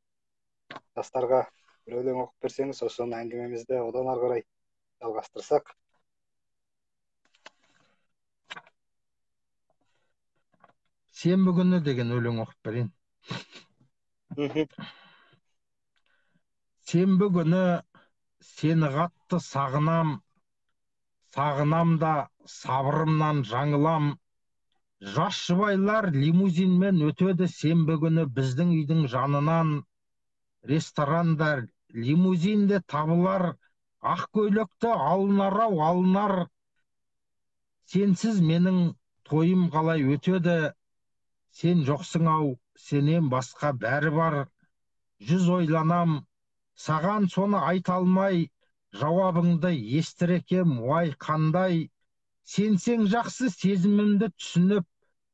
A: Жастарға бір өлең оқып берсеңіз, сосын әңгімемізді одан ары қарай жалғастырсақ.
B: Сенбі күні деген өлең оқып берейін. Сенбі күні сені қатты сағынам, сағынам да сабырымнан жаңылам. Жас жұбайлар лимузинмен өтеді сенбі күні біздің үйдің жанынан. Ресторандар лимузинде табылар, ақ көйлекті алынар-ау алынар. Сенсіз менің тойым қалай өтеді, сен жоқсың-ау, сенен басқа бәрі бар. Жүз ойланам, саған соны айта алмай, жауабыңды естірекем, уай қандай. Сенсең жақсы сезімімді түсініп,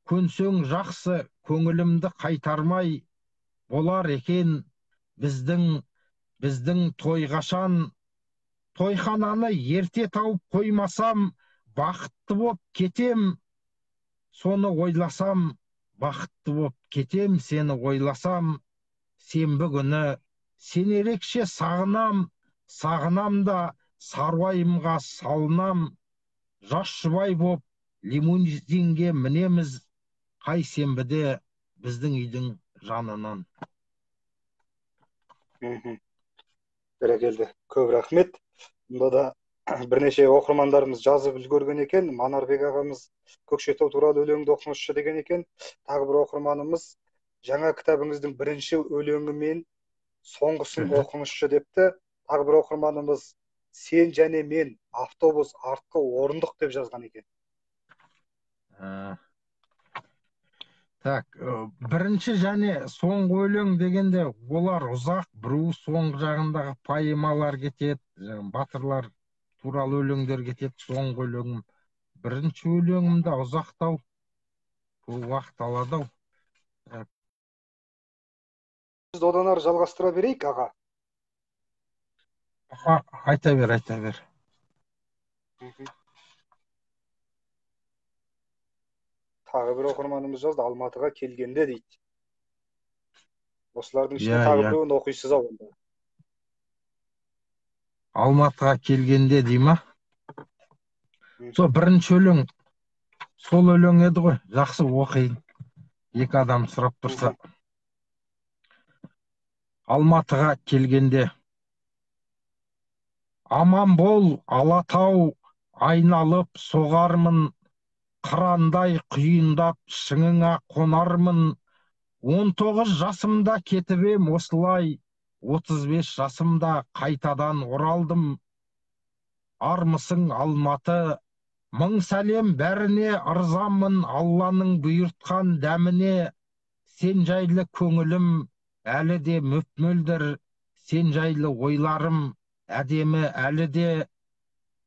B: көнсең жақсы көңілімді қайтармай. Болар екен біздің той қашан, тойхананы ерте тауып қоймасам, бақытты боп кетем, соны ойласам, бақытты боп кетем, сені ойласам. Сенбі күні сен ерекше сағынам, сағынам да саруайымға салынам. Жас жұбай боп лимузинге мінеміз, қай сенбіде біздің үйдің жанынан.
A: Бәрекелді, көп рахмет. Бұнда да бірнеше оқырмандарымыз жазып үлгерген екен. Манарбек ағамыз Көкшетау туралы өлеңді оқыңызшы деген екен. Тағы бір оқырманымыз жаңа кітабыңыздың бірінші өлеңі мен соңғысын оқыңызшы депті. Тағы бір оқырманымыз сен және мен автобус артқы орындық деп жазған екен.
B: Так, бірінші және соңғы өлең дегенде олар ұзақ, біреу соңғы жағындағы поэмалар кетеді, батырлар туралы өлеңдер кетеді. Соңғы өлеңім, бірінші өлеңім де ұзақтау, көп уақыт алады.
A: Біз одан ары жалғастыра берейік, аға.
B: Айта бер, айта бер.
A: Тағы бір оқырманымыз жазды, Алматыға келгенде дейді. Осылардың ішінде тағы біреуін оқисыз ау онда.
B: Алматыға келгенде дей ма? Сол бірінші өлең, сол өлең еді ғой, жақсы оқиын. Екі адам сұрап тұрса. Алматыға келгенде. Аман бол, Алатау, айналып соғармын, қырандай құйындап шыңыңа қонармын. 19 жасымда кетіп ем осылай, 35 жасымда қайтадан оралдым. Армысың Алматы, мың сәлем бәріне, ырзамын Алланың бұйыртқан дәміне. Сен жайлы көңілім әлі де мөп-мөлдір, сен жайлы ойларым әдемі әлі де.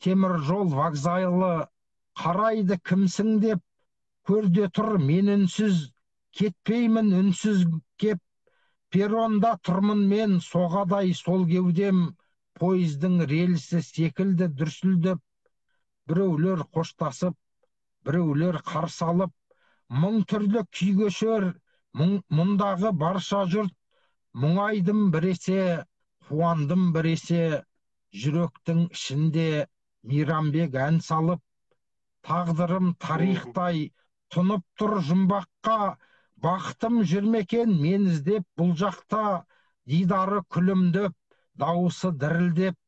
B: Темір жол вокзалы қарайды кімсің деп, көрде тұр мен үнсіз, кетпеймін үнсіз кеп. Перронда тұрмын мен соғадай сол кеудем, пойыздың рельсі секілді дүрсілдеп. Біреулер қоштасып, біреулер қарсы алып, мың түрлі күй кешер мұндағы барша жұрт. Мұңайдым біресе, қуандым біресе, жүректің ішінде Мейрамбек ән салып. Тағдырым тарихтай тұнып тұр жұмбаққа, бақытым жүрмекен мен іздеп бұл жақта. Дидары күлімдеп, дауысы дірілдеп,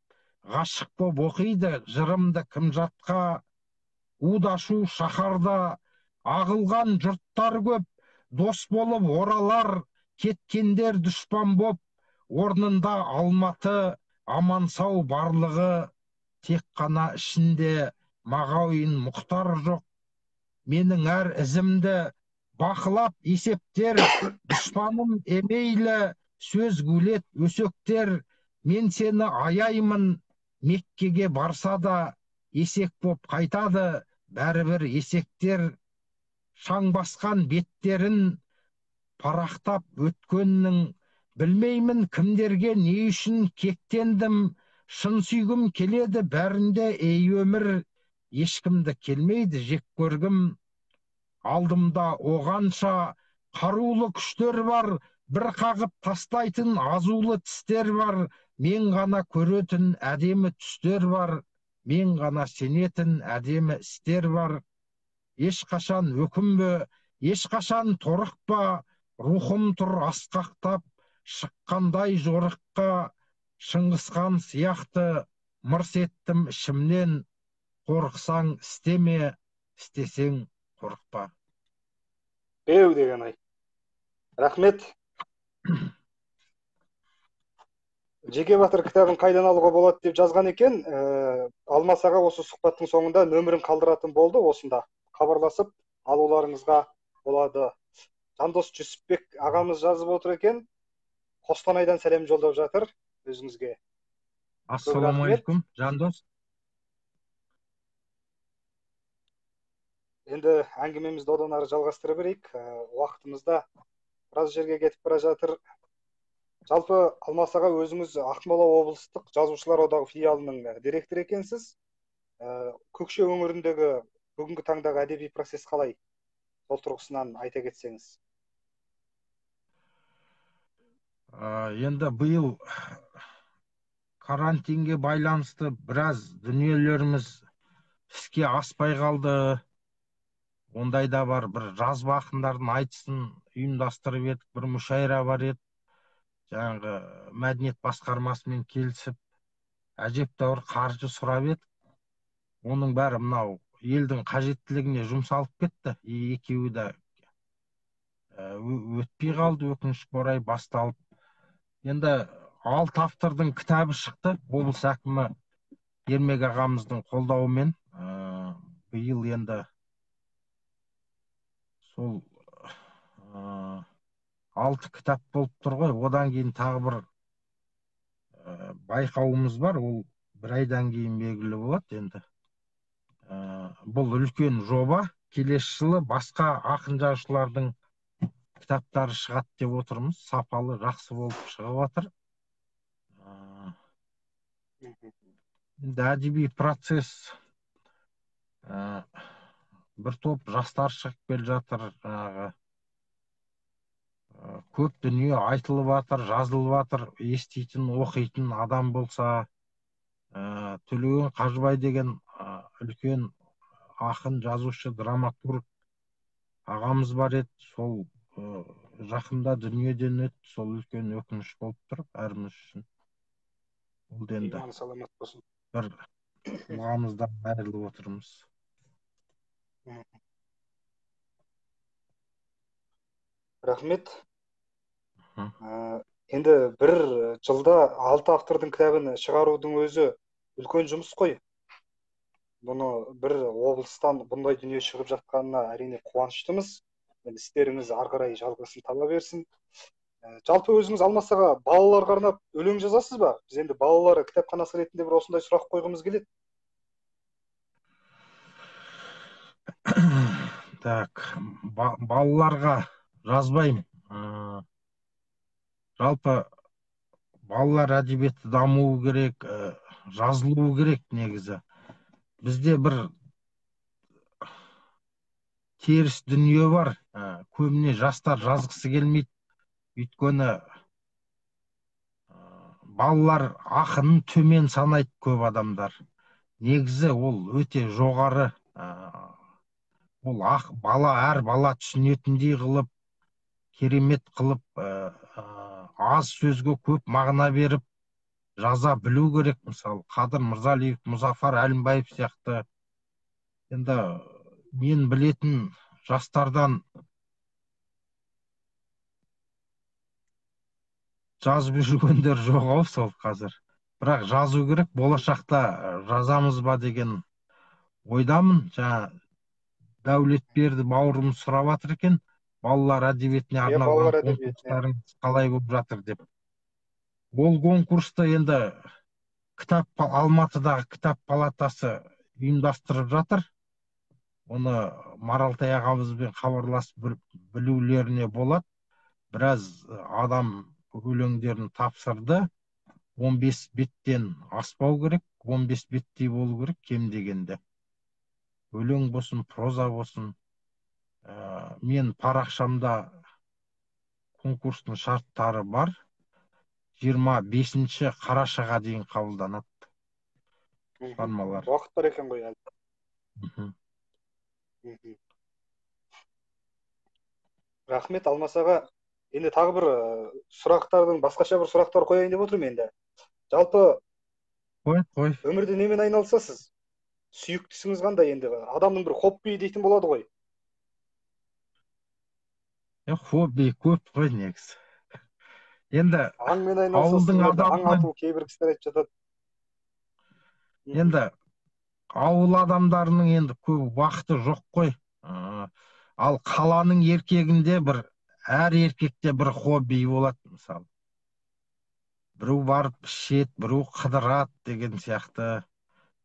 B: ғашық боп оқиды жырымды кім жатқа. Удашу шаһарда ағылған жұрттар көп, дос болып оралар, кеткендер дұшпан боп. Орнында Алматы, аман сау барлығы, тек қана ішінде Мағауин Мұхтар жоқ. Менің әр ізімді бақылап есептер, дұшпаным емейлі сөз гулет өсектер. Мен сені аяймын, Меккеге барса да есек боп қайтады бәрібір есектер. Шаң басқан беттерін парақтап өткеннің, білмеймін кімдерге не үшін кектендім. Шын сүйгім келеді бәрінде ей өмір, ешкімді келмейді жек көргім. Алдымда оғанша қарулы күштер бар, бір қағып тастайтын азулы тістер бар. Мен ғана көретін әдемі түстер бар, мен ғана сенетін әдемі істер бар. Ешқашан өкінбе, ешқашан торықпа, рухым тұр асқақтап, шыққандай жорыққа, Шыңғысхан сияқты мырс еттім ішімнен, қорықсаң істеме, істесең қорықпа.
A: Беу деген ай. Рахмет. Жеке Батыр кітабын қайдан алуға болады деп жазған екен. Алмас аға осы сұхбаттың соңында нөмірін қалдыратын болды. Осында хабарласып алуларыңызға болады. Жандос Жүсіпбек ағамыз жазып отыр екен. Қостанайдан сәлем жолдап жатыр өзіңізге.
B: Ассалаумағалейкум, Жандос.
A: Енді әңгімемізді одан ары жалғастыра берейік. Уақытымызда біраз жерге кетіп бара жатыр. Жалпы Алмас аға өзіңіз Ақмола облыстық жазушылар одағы филиалының директоры екенсіз. Көкше өңіріндегі бүгінгі таңдағы әдеби процесс қалай? Сол тұрғысынан айта кетсеңіз.
B: Енді биыл карантинге байланысты біраз дүниелеріміз іске аспай қалды. Ондай да бар, бір жазба ақындардың айтысын ұйымдастырып едік, бір мүшәйра бар еді. Жаңағы мәдениет басқармасымен келісіп, әжептәуір қаржы сұрап едік. Оның бәрі мынау елдің қажеттілігіне жұмсалып кетті. Екеуі де өтпей қалды, өкінішке орай басталып. Енді 6 автордың кітабы шықты, облыс әкімі Ермек ағамыздың қолдауымен. Биыл енді сол 6 кітап болып тұр ғой. Одан кейін тағы бір байқауымыз бар. Ол бір айдан кейін белгілі болады енді. Бұл үлкен жоба. Келесі жылы басқа ақын жазушылардың кітаптары шығады деп отырмыз. Сапалы, жақсы болып шығып жатыр. Енді әдеби процесс бір топ жастар шығып келе жатыр. Көп дүние айтылып жатыр, жазылып жатыр. Еститін, оқитын адам болса, Төлеген Қажыбай деген үлкен ақын, жазушы, драматург ағамыз бар еді. Сол жақында дүниеден өтті. Сол үлкен өкініш болып тұр бәріміз үшін. Ол енді
A: Иманы саламат болсын.
B: бір тұлғамыздан айырылып отырмыз.
A: Рахмет. Енді бір жылда 6 автордың кітабын шығарудың өзі үлкен жұмыс қой. Бұны бір облыстан бұндай дүние шығып жатқанына әрине қуаныштымыз. Істеріңіз ары қарай жалғасын таба берсін. Жалпы өзіңіз Алмас аға балаларға арнап өлең жазасыз ба? Біз енді балалар кітапханасы ретінде бір осындай сұрақ қойғымыз келеді.
B: Так, балаларға жазбаймын. Жалпы балалар әдебиеті дамуы керек, жазылуы керек негізі. Бізде бір теріс дүние бар. Көбіне жастар жазғысы келмейді. Өйткені балалар ақынын төмен санайды көп адамдар. Негізі ол өте жоғары. Ол бала, әр бала түсінетіндей қылып, керемет қылып, аз сөзге көп мағына беріп жаза білу керек. Мысалы, Қадыр Мырзалиев, Мұзафар Әлімбаев сияқты. Енді мен білетін жастардан жазып жүргендер жоқ ау сол қазір. Бірақ жазу керек, болашақта жазамыз ба деген ойдамын. Жаңа Дәулетберді бауырымыз сұрап жатыр екен, балалар әдебиетіне арналған конкурстарыңыз қалай болып жатыр деп. Ол конкурсты енді Алматыдағы кітап палатасы ұйымдастырып жатыр. Оны Маралтай ағамызбен хабарласып білулеріне болады. Біраз адам өлеңдерін тапсырды. 15 беттен аспау керек, 15 беттей болу керек кем дегенде. Өлең болсын, проза болсын. Мен парақшамда конкурстың шарттары бар. 25 қарашаға дейін қабылданады.
A: Уақыт бар екен ғой әлі. Рахмет Алмас аға. Енді тағы бір сұрақтардың, басқаша бір сұрақтар қояйын деп отырмын енді. Жалпы
B: Қой, қой.
A: өмірде немен айналысасыз? Сүйіктісіңіз қандай енді? Адамның бір хобби дейтін болады ғой.
B: Хобби көп қой негізі. Енді
A: Аңмен айналысасыз
B: ауылдың
A: ба енді? Аң
B: адамы,
A: ату кейбір кісілер айтып жатады. Мгм.
B: енді ауыл адамдарының енді көп уақыты жоқ қой. Ы, Ал қаланың еркегінде әр еркекте бір хобби болады мысалы. Біреу барып ішеді, біреу қыдырады деген сияқты.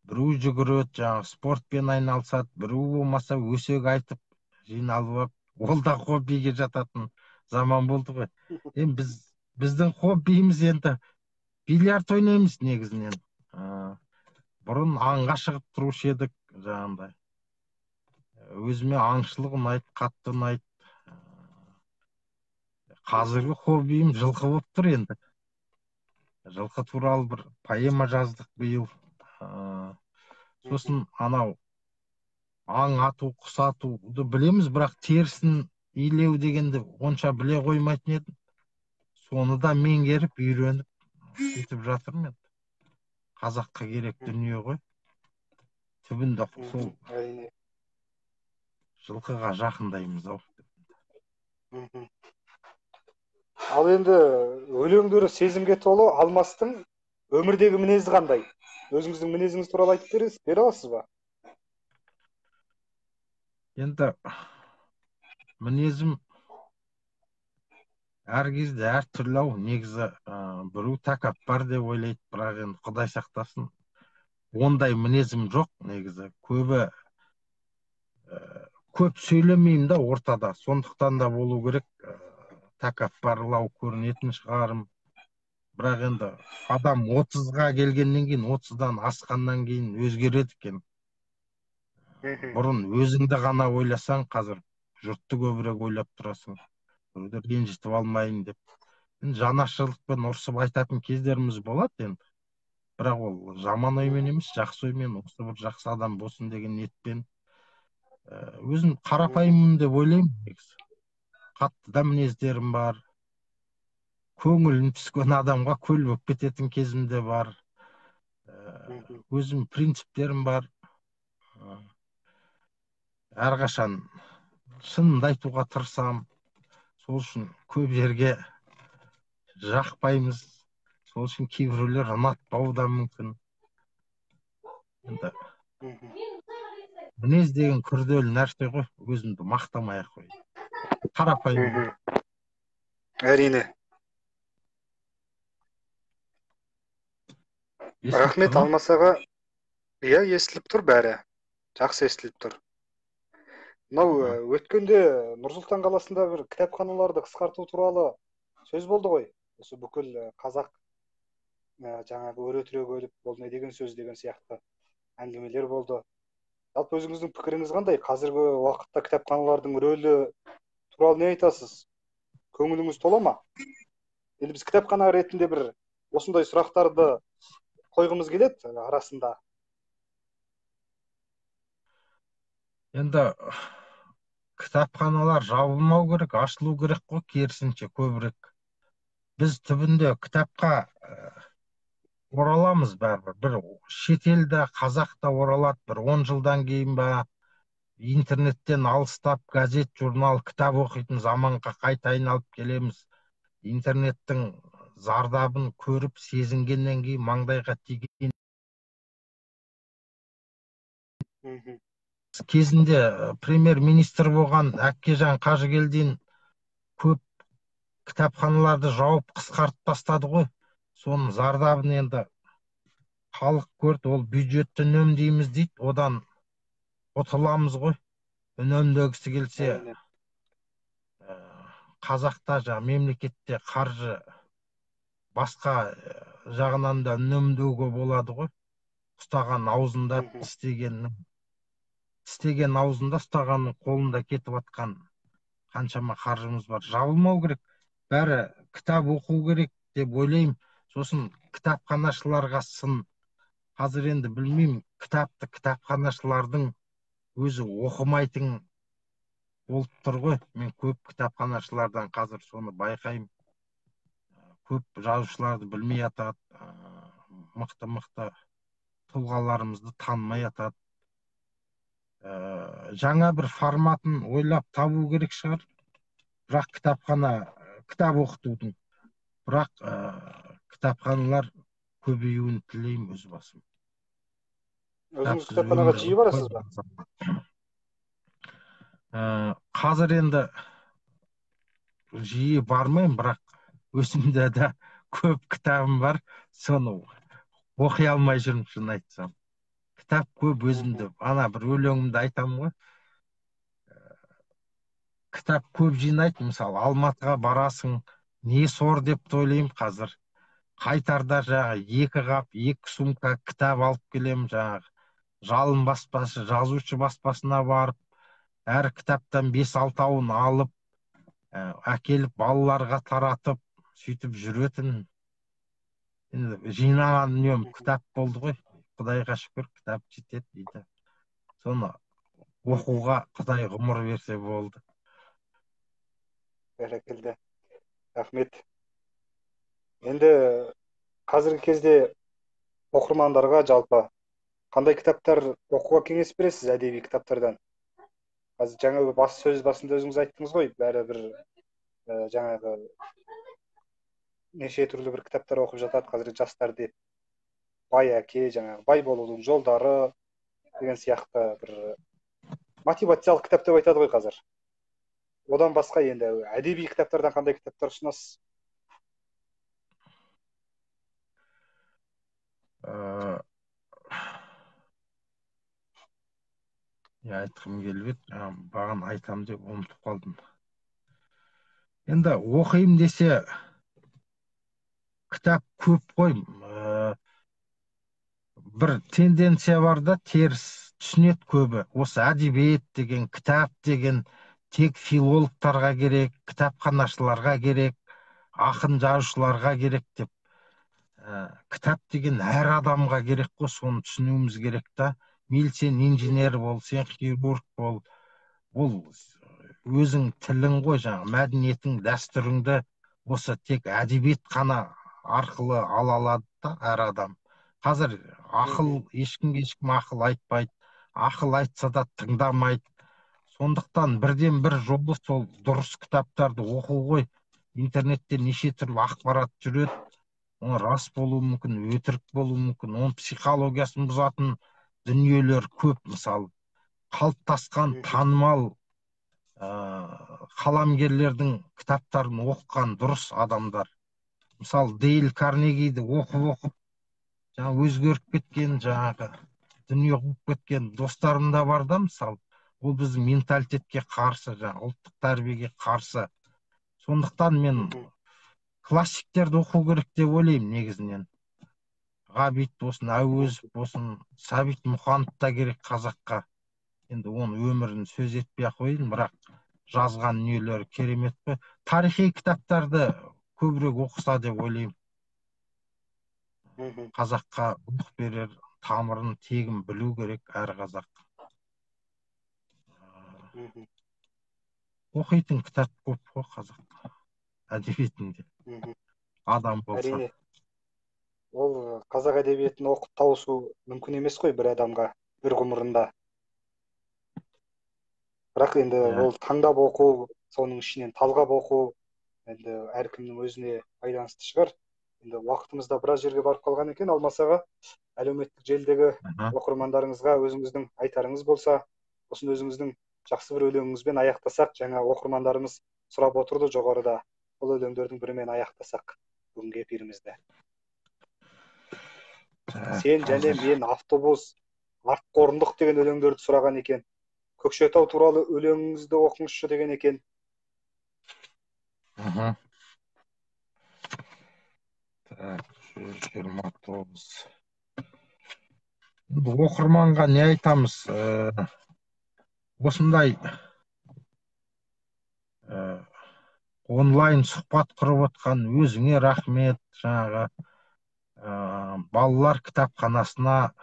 B: Біреу жүгіреді, жаңағы спортпен айналысады, біреу болмаса өсек айтып жиналып алып, ол да хоббиге жататын заман болды ғой. Енді біздің хоббиіміз енді бильярд ойнаймыз негізінен. Ы, Бұрын аңға шығып тұрушы едік, жаңағындай. Өзіме аңшылық ұнайды, қатты ұнайды. Қазіргі хоббиім жылқы болып тұр енді. Жылқы туралы бір поэма жаздық биыл. Ы, Сосын анау аң ату, құс атуды білеміз, бірақ терісін илеу дегенді онша біле қоймайтын едім. Соны да меңгеріп, үйреніп сөйтіп жатырмын енді. Қазаққа керек дүние ғой. Түбінде сол
A: Әрине.
B: жылқыға жақындаймыз ау.
A: Мгм. Ал енді өлеңдері сезімге толы Алмастың өмірдегі мінезі қандай? Өзіңіздің мінезіңіз туралы айтып бере аласыз ба?
B: Енді мінезім әр кезде әртүрлі ау. Негізі біреу тәкаппар деп ойлайды, бірақ енді Құдай сақтасын. Ондай мінезім жоқ негізі. Көп сөйлемеймін да ортада. Сондықтан да болу керек. Тәкаппарлау көрінетін шығарым. Бірақ енді адам 30-ға келгеннен кейін, 30-дан асқаннан кейін өзгереді екен.
A: Мгм.
B: Бұрын өзіңді ғана ойласаң, қазір жұртты көбірек ойлап тұрасың. Біреуді ренжітіп алмайын деп. Жанашырлықпен ұрсып айтатын кездеріміз болады енді. Бірақ ол жаман оймен емес, жақсы оймен, осы бір жақсы адам болсын деген ниетпен. Өзім қарапайыммын деп ойлаймын негізі. Қатты да мінездерім бар. Көңілім түскен адамға көл болып кететін кезім де бар.
A: Мгм.
B: Өзім принциптерім бар. Әрқашан шынымды айтуға тырысамын. Сол үшін көп жерге жақпаймыз. Сол үшін кейбіреулер ұнатпауы да мүмкін. Енді
A: Мгм.
B: мінез деген күрделі нәрсе ғой. Өзімді мақтамай ақ қояйын. Қарапайым.
A: Мгм. Әрине.
B: Естіліп тұр
A: Рахмет
B: ма?
A: Алмас аға. Иә, естіліп тұр бәрі. Жақсы естіліп тұр. Мынау өткенде Нұрсұлтан қаласында бір кітапханаларды қысқарту туралы сөз болды ғой. Осы бүкіл қазақ жаңағы өре түрегеліп бұл не деген сөз деген сияқты әңгімелер болды. Жалпы өзіңіздің пікіріңіз қандай? Қазіргі уақытта кітапханалардың рөлі туралы не айтасыз? Көңіліңіз тола ма? Енді біз кітапхана ретінде бір осындай сұрақтарды қойғымыз келеді арасында.
B: Енді кітапханалар жабылмау керек, ашылу керек қой, керісінше көбірек. Біз түбінде кітапқа ораламыз бәрібір. Бір шетелде, қазақта оралады, бір 10 жылдан кейін ба, интернеттен алыстап, газет, журнал, кітап оқитын заманға қайта айналып келеміз. Интернеттің зардабын көріп, сезінгеннен кейін маңдайға тиген
A: Мгм.
B: кезінде премьер-министр болған Әккежан Қажыгелдин көп кітапханаларды жауып қысқартып тастады ғой. Соның зардабын енді халық көрді. Ол бюджетті үнемдейміз дейді. Одан ұтыламыз ғой. Үнемдегісі келсе,
A: Әрине.
B: қазақта мемлекетте қаржы басқа жағынан да үнемдеуге болады ғой. Ұстаған аузында,
A: Мгм.
B: тістеген аузында, ұстағанның қолында кетіп жатқан қаншама қаржымыз бар. Жабылмау керек. Бәрі кітап оқу керек деп ойлаймын. Сосын кітапханашыларға сын. Қазір енді білмеймін, кітапханашылардың өзі оқымайтын болып тұр ғой. Мен көп кітапханашылардан қазір соны байқаймын. Көп жазушыларды білмей атады, мықты тұлғаларымызды танымай атады. Жаңа бір форматын ойлап табу керек шығар. Бірақ кітап оқытудың. Бірақ кітапханалар көбеюін тілеймін өз басым.
A: Өзіңіз кітапханаға жиі барасыз ба?
B: Қазір енді жиі бармаймын, бірақ өзімде де көп кітабым бар, соны оқи алмай жүрмін, шын айтсам. Кітап көп өзімде. Ана бір өлеңімді айтамын ғой. Кітап көп жинайды, мысалы Алматыға барасың, не сор деп ойлаймын қазір. Қайтарда жаңағы 2 қап, 2 сумка кітап алып келемін, жаңағы жалын баспасы, жазушы баспасына барып, әр кітаптан 5-6-ауын алып, әкеліп балаларға таратып, сөйтіп жүретін. Енді жинаған дүнием кітап болды ғой. Құдайға шүкір, кітап жетеді дейді. Соны оқуға Құдай ғұмыр берсе болды.
A: Бәрекелді. Рахмет. Енді қазіргі кезде оқырмандарға жалпы қандай кітаптар оқуға кеңес бересіз әдеби кітаптардан? Қазір жаңа сөз басында өзіңіз айттыңыз ғой, бәрі бір жаңағы неше түрлі бір кітаптар оқып жатады қазір жастар деп. Бай әке, жаңағы бай болудың жолдары деген сияқты бір мотивациялық кітап деп айтады ғой қазір. Одан басқа енді әдеби кітаптардан қандай кітаптар ұсынасыз?
B: Айтқым келіп еді, бағана айтамын деп ұмытып қалдым. Енді оқимын десе кітап көп қой. Бір тенденция бар да, теріс түсінеді көбі. Осы әдебиет деген, кітап деген тек филологтарға керек, кітапханашыларға керек, ақын жазушыларға керек деп. Кітап деген әр адамға керек қой, соны түсінуіміз керек та. Мейлі сен инженер бол, сен хирург бол, ол өзің тілің ғой, жаңағы мәдениетің, дәстүріңді осы тек әдебиет қана арқылы ала алады да әр адам. Қазір ешкім ақыл айтпайды, ақыл айтса да тыңдамайды. Сондықтан бірден бір жолы сол дұрыс кітаптарды оқу ғой. Интернетте неше түрлі ақпарат жүреді. Оны рас болуы мүмкін, өтірік болуы мүмкін. Оның психологиясын бұзатын дүниелер көп. Мысалы қалыптасқан танымал қаламгерлердің кітаптарын оқыған дұрыс адамдар. Мысалы Дейл Карнегиді оқып жаңағы өзгеріп кеткен, жаңағы дүние қуып кеткен достарым да бар да, мысалы. Ол біздің менталитетке қарсы, жаңағы ұлттық тәрбиеге қарсы. Сондықтан мен классиктерді оқу керек деп ойлаймын негізінен. Ғабит болсын, Әуезов болсын, Сәбит Мұқанов та керек қазаққа. Енді оның өмірін сөз етпей ақ қояйын, бірақ жазған дүниелері керемет қой. Тарихи кітаптарды көбірек оқыса деп ойлаймын. Қазаққа рух берер, тамырын, тегін білу керек әр қазақ. Оқитын кітап көп қой қазақта, әдебиетінде. Адам болса.
A: Әрине. Ол қазақ әдебиетін оқып тауысу мүмкін емес қой бір адамға бір ғұмырында. Бірақ енді ол таңдап оқу, соның ішінен талғап оқу, енді әркімнің өзіне байланысты шығар. Енді уақытымызда біраз жерге барып қалған екен. Алмасаға әлеуметтік желідегі оқырмандарыңызға өзіңіздің айтарыңыз болса, осыны өзіңіздің жақсы бір өлеңіңізбен аяқтасақ, жаңа оқырмандарымыз сұрап отырды жоғарыда. Ол өлеңдердің бірімен аяқтасақ бүгінгі эфирімізді. Сен және мен автобус, артқы орындық деген өлеңдерді сұраған екен. Көкшетау туралы өлеңіңізді оқыңызшы деген екен.
B: Так, 129. Оқырманға не айтамыз? Осындай онлайн сұхбат құрып отқан өзіңе рахмет. Жаңағы балалар кітапханасына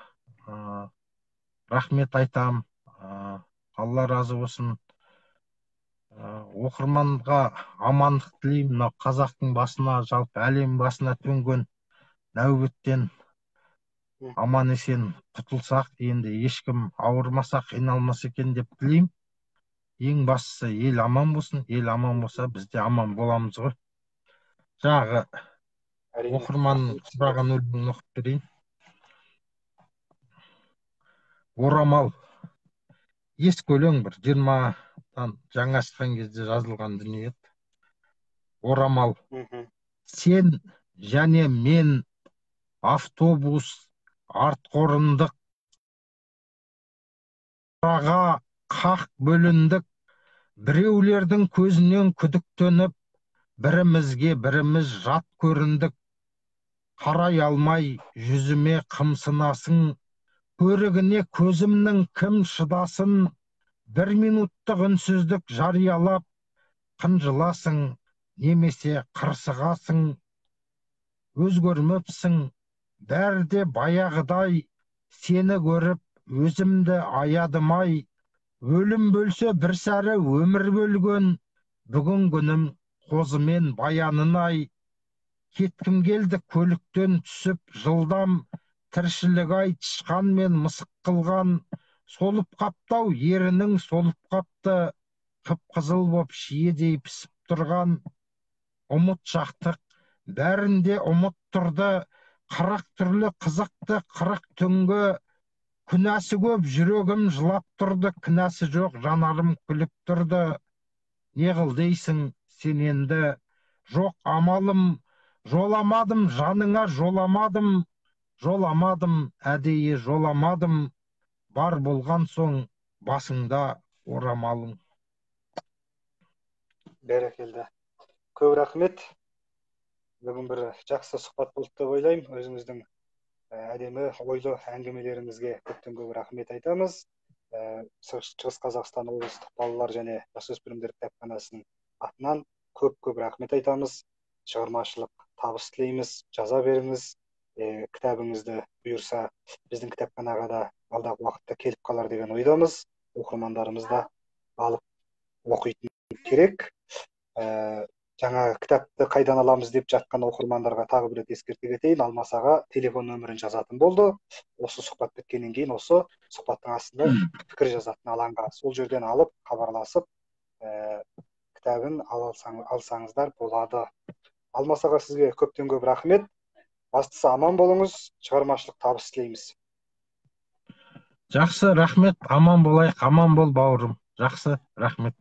B: рахмет айтам. Алла разы болсын. оқырманға амандық тілеймін. Мынау қазақтың басына, жалпы әлем басына төнген нәубеттен аман есен құтылсақ, енді ешкім ауырмаса, қиналмаса екен деп тілеймін. Ең бастысы ел аман болсын. Ел аман болса, біз де аман боламыз ғой. Жаңағы
A: Әрине.
B: оқырманның сұраған өлеңін оқып берейін. Орамал. Ескі өлең, бір 20-дан жаңа шыққан кезде жазылған дүние еді. Орамал. Сен және мен автобус артқорындық, араға қақ бөліндік, біреулердің көзінен күдіктеніп, бірімізге біріміз жат көріндік. Қарай алмай жүзіме қымсынасың, көрігіне көзімнің кім шыдасын. Бір минуттық үнсіздік жариялап, қынжыласың немесе қырсығасың. Өзгермепсің, бәрі де баяғыдай, сені көріп өзімді аядым-ай. Өлім бөлсе бір сәрі өмір бөлген, бүгін күнім қозымен баянын-ай. Кеткім келді көліктен түсіп жылдам, тіршілік-ай тышқанмен мысық қылған. Солып қаптау ерінің солып қапты, қып-қызыл боп шиедей пісіп тұрған. Ұмыт жақтық, бәрінде ұмыт тұрды, 40 түрлі қызықты 40 түнгі. Күнәсі көп жүрегім жылап тұрды, кінәсі жоқ жанарым күліп тұрды. Не қыл дейсің сен енді, жоқ амалым, жоламадым жаныңа жоламадым. Жоламадым, әдейі жоламадым, бар болған соң басыңда орамалың.
A: Бәрекелді. Көп рахмет. Бүгін бір жақсы сұхбат болды деп ойлаймын. Өзіңіздің әдемі ойлы әңгімелеріңізге көптен көп рахмет айтамыз. Шығыс Қазақстан облыстық балалар және жасөспірімдер кітапханасының атынан көп рахмет айтамыз. Шығармашылық табыс тілейміз. Жаза беріңіз. Кітабыңызды бұйырса біздің кітапханаға да алдағы уақытта келіп қалар деген ойдамыз. Оқырмандарымыз да алып оқитын керек. Жаңа кітапты қайдан аламыз деп жатқан оқырмандарға тағы бір рет ескерте кетейін. Алмасаға телефон нөмірін жазатын болды. Осы сұхбат біткеннен кейін осы сұхбаттың астында пікір жазатын алаңға сол жерден алып хабарласып кітабын алсаңыздар болады. Алмасаға сізге көптен көп рахмет. Бастысы аман болыңыз, шығармашылық табыс тілейміз.
B: Жақсы, рахмет. Аман болайық, аман бол бауырым. Жақсы, рахмет.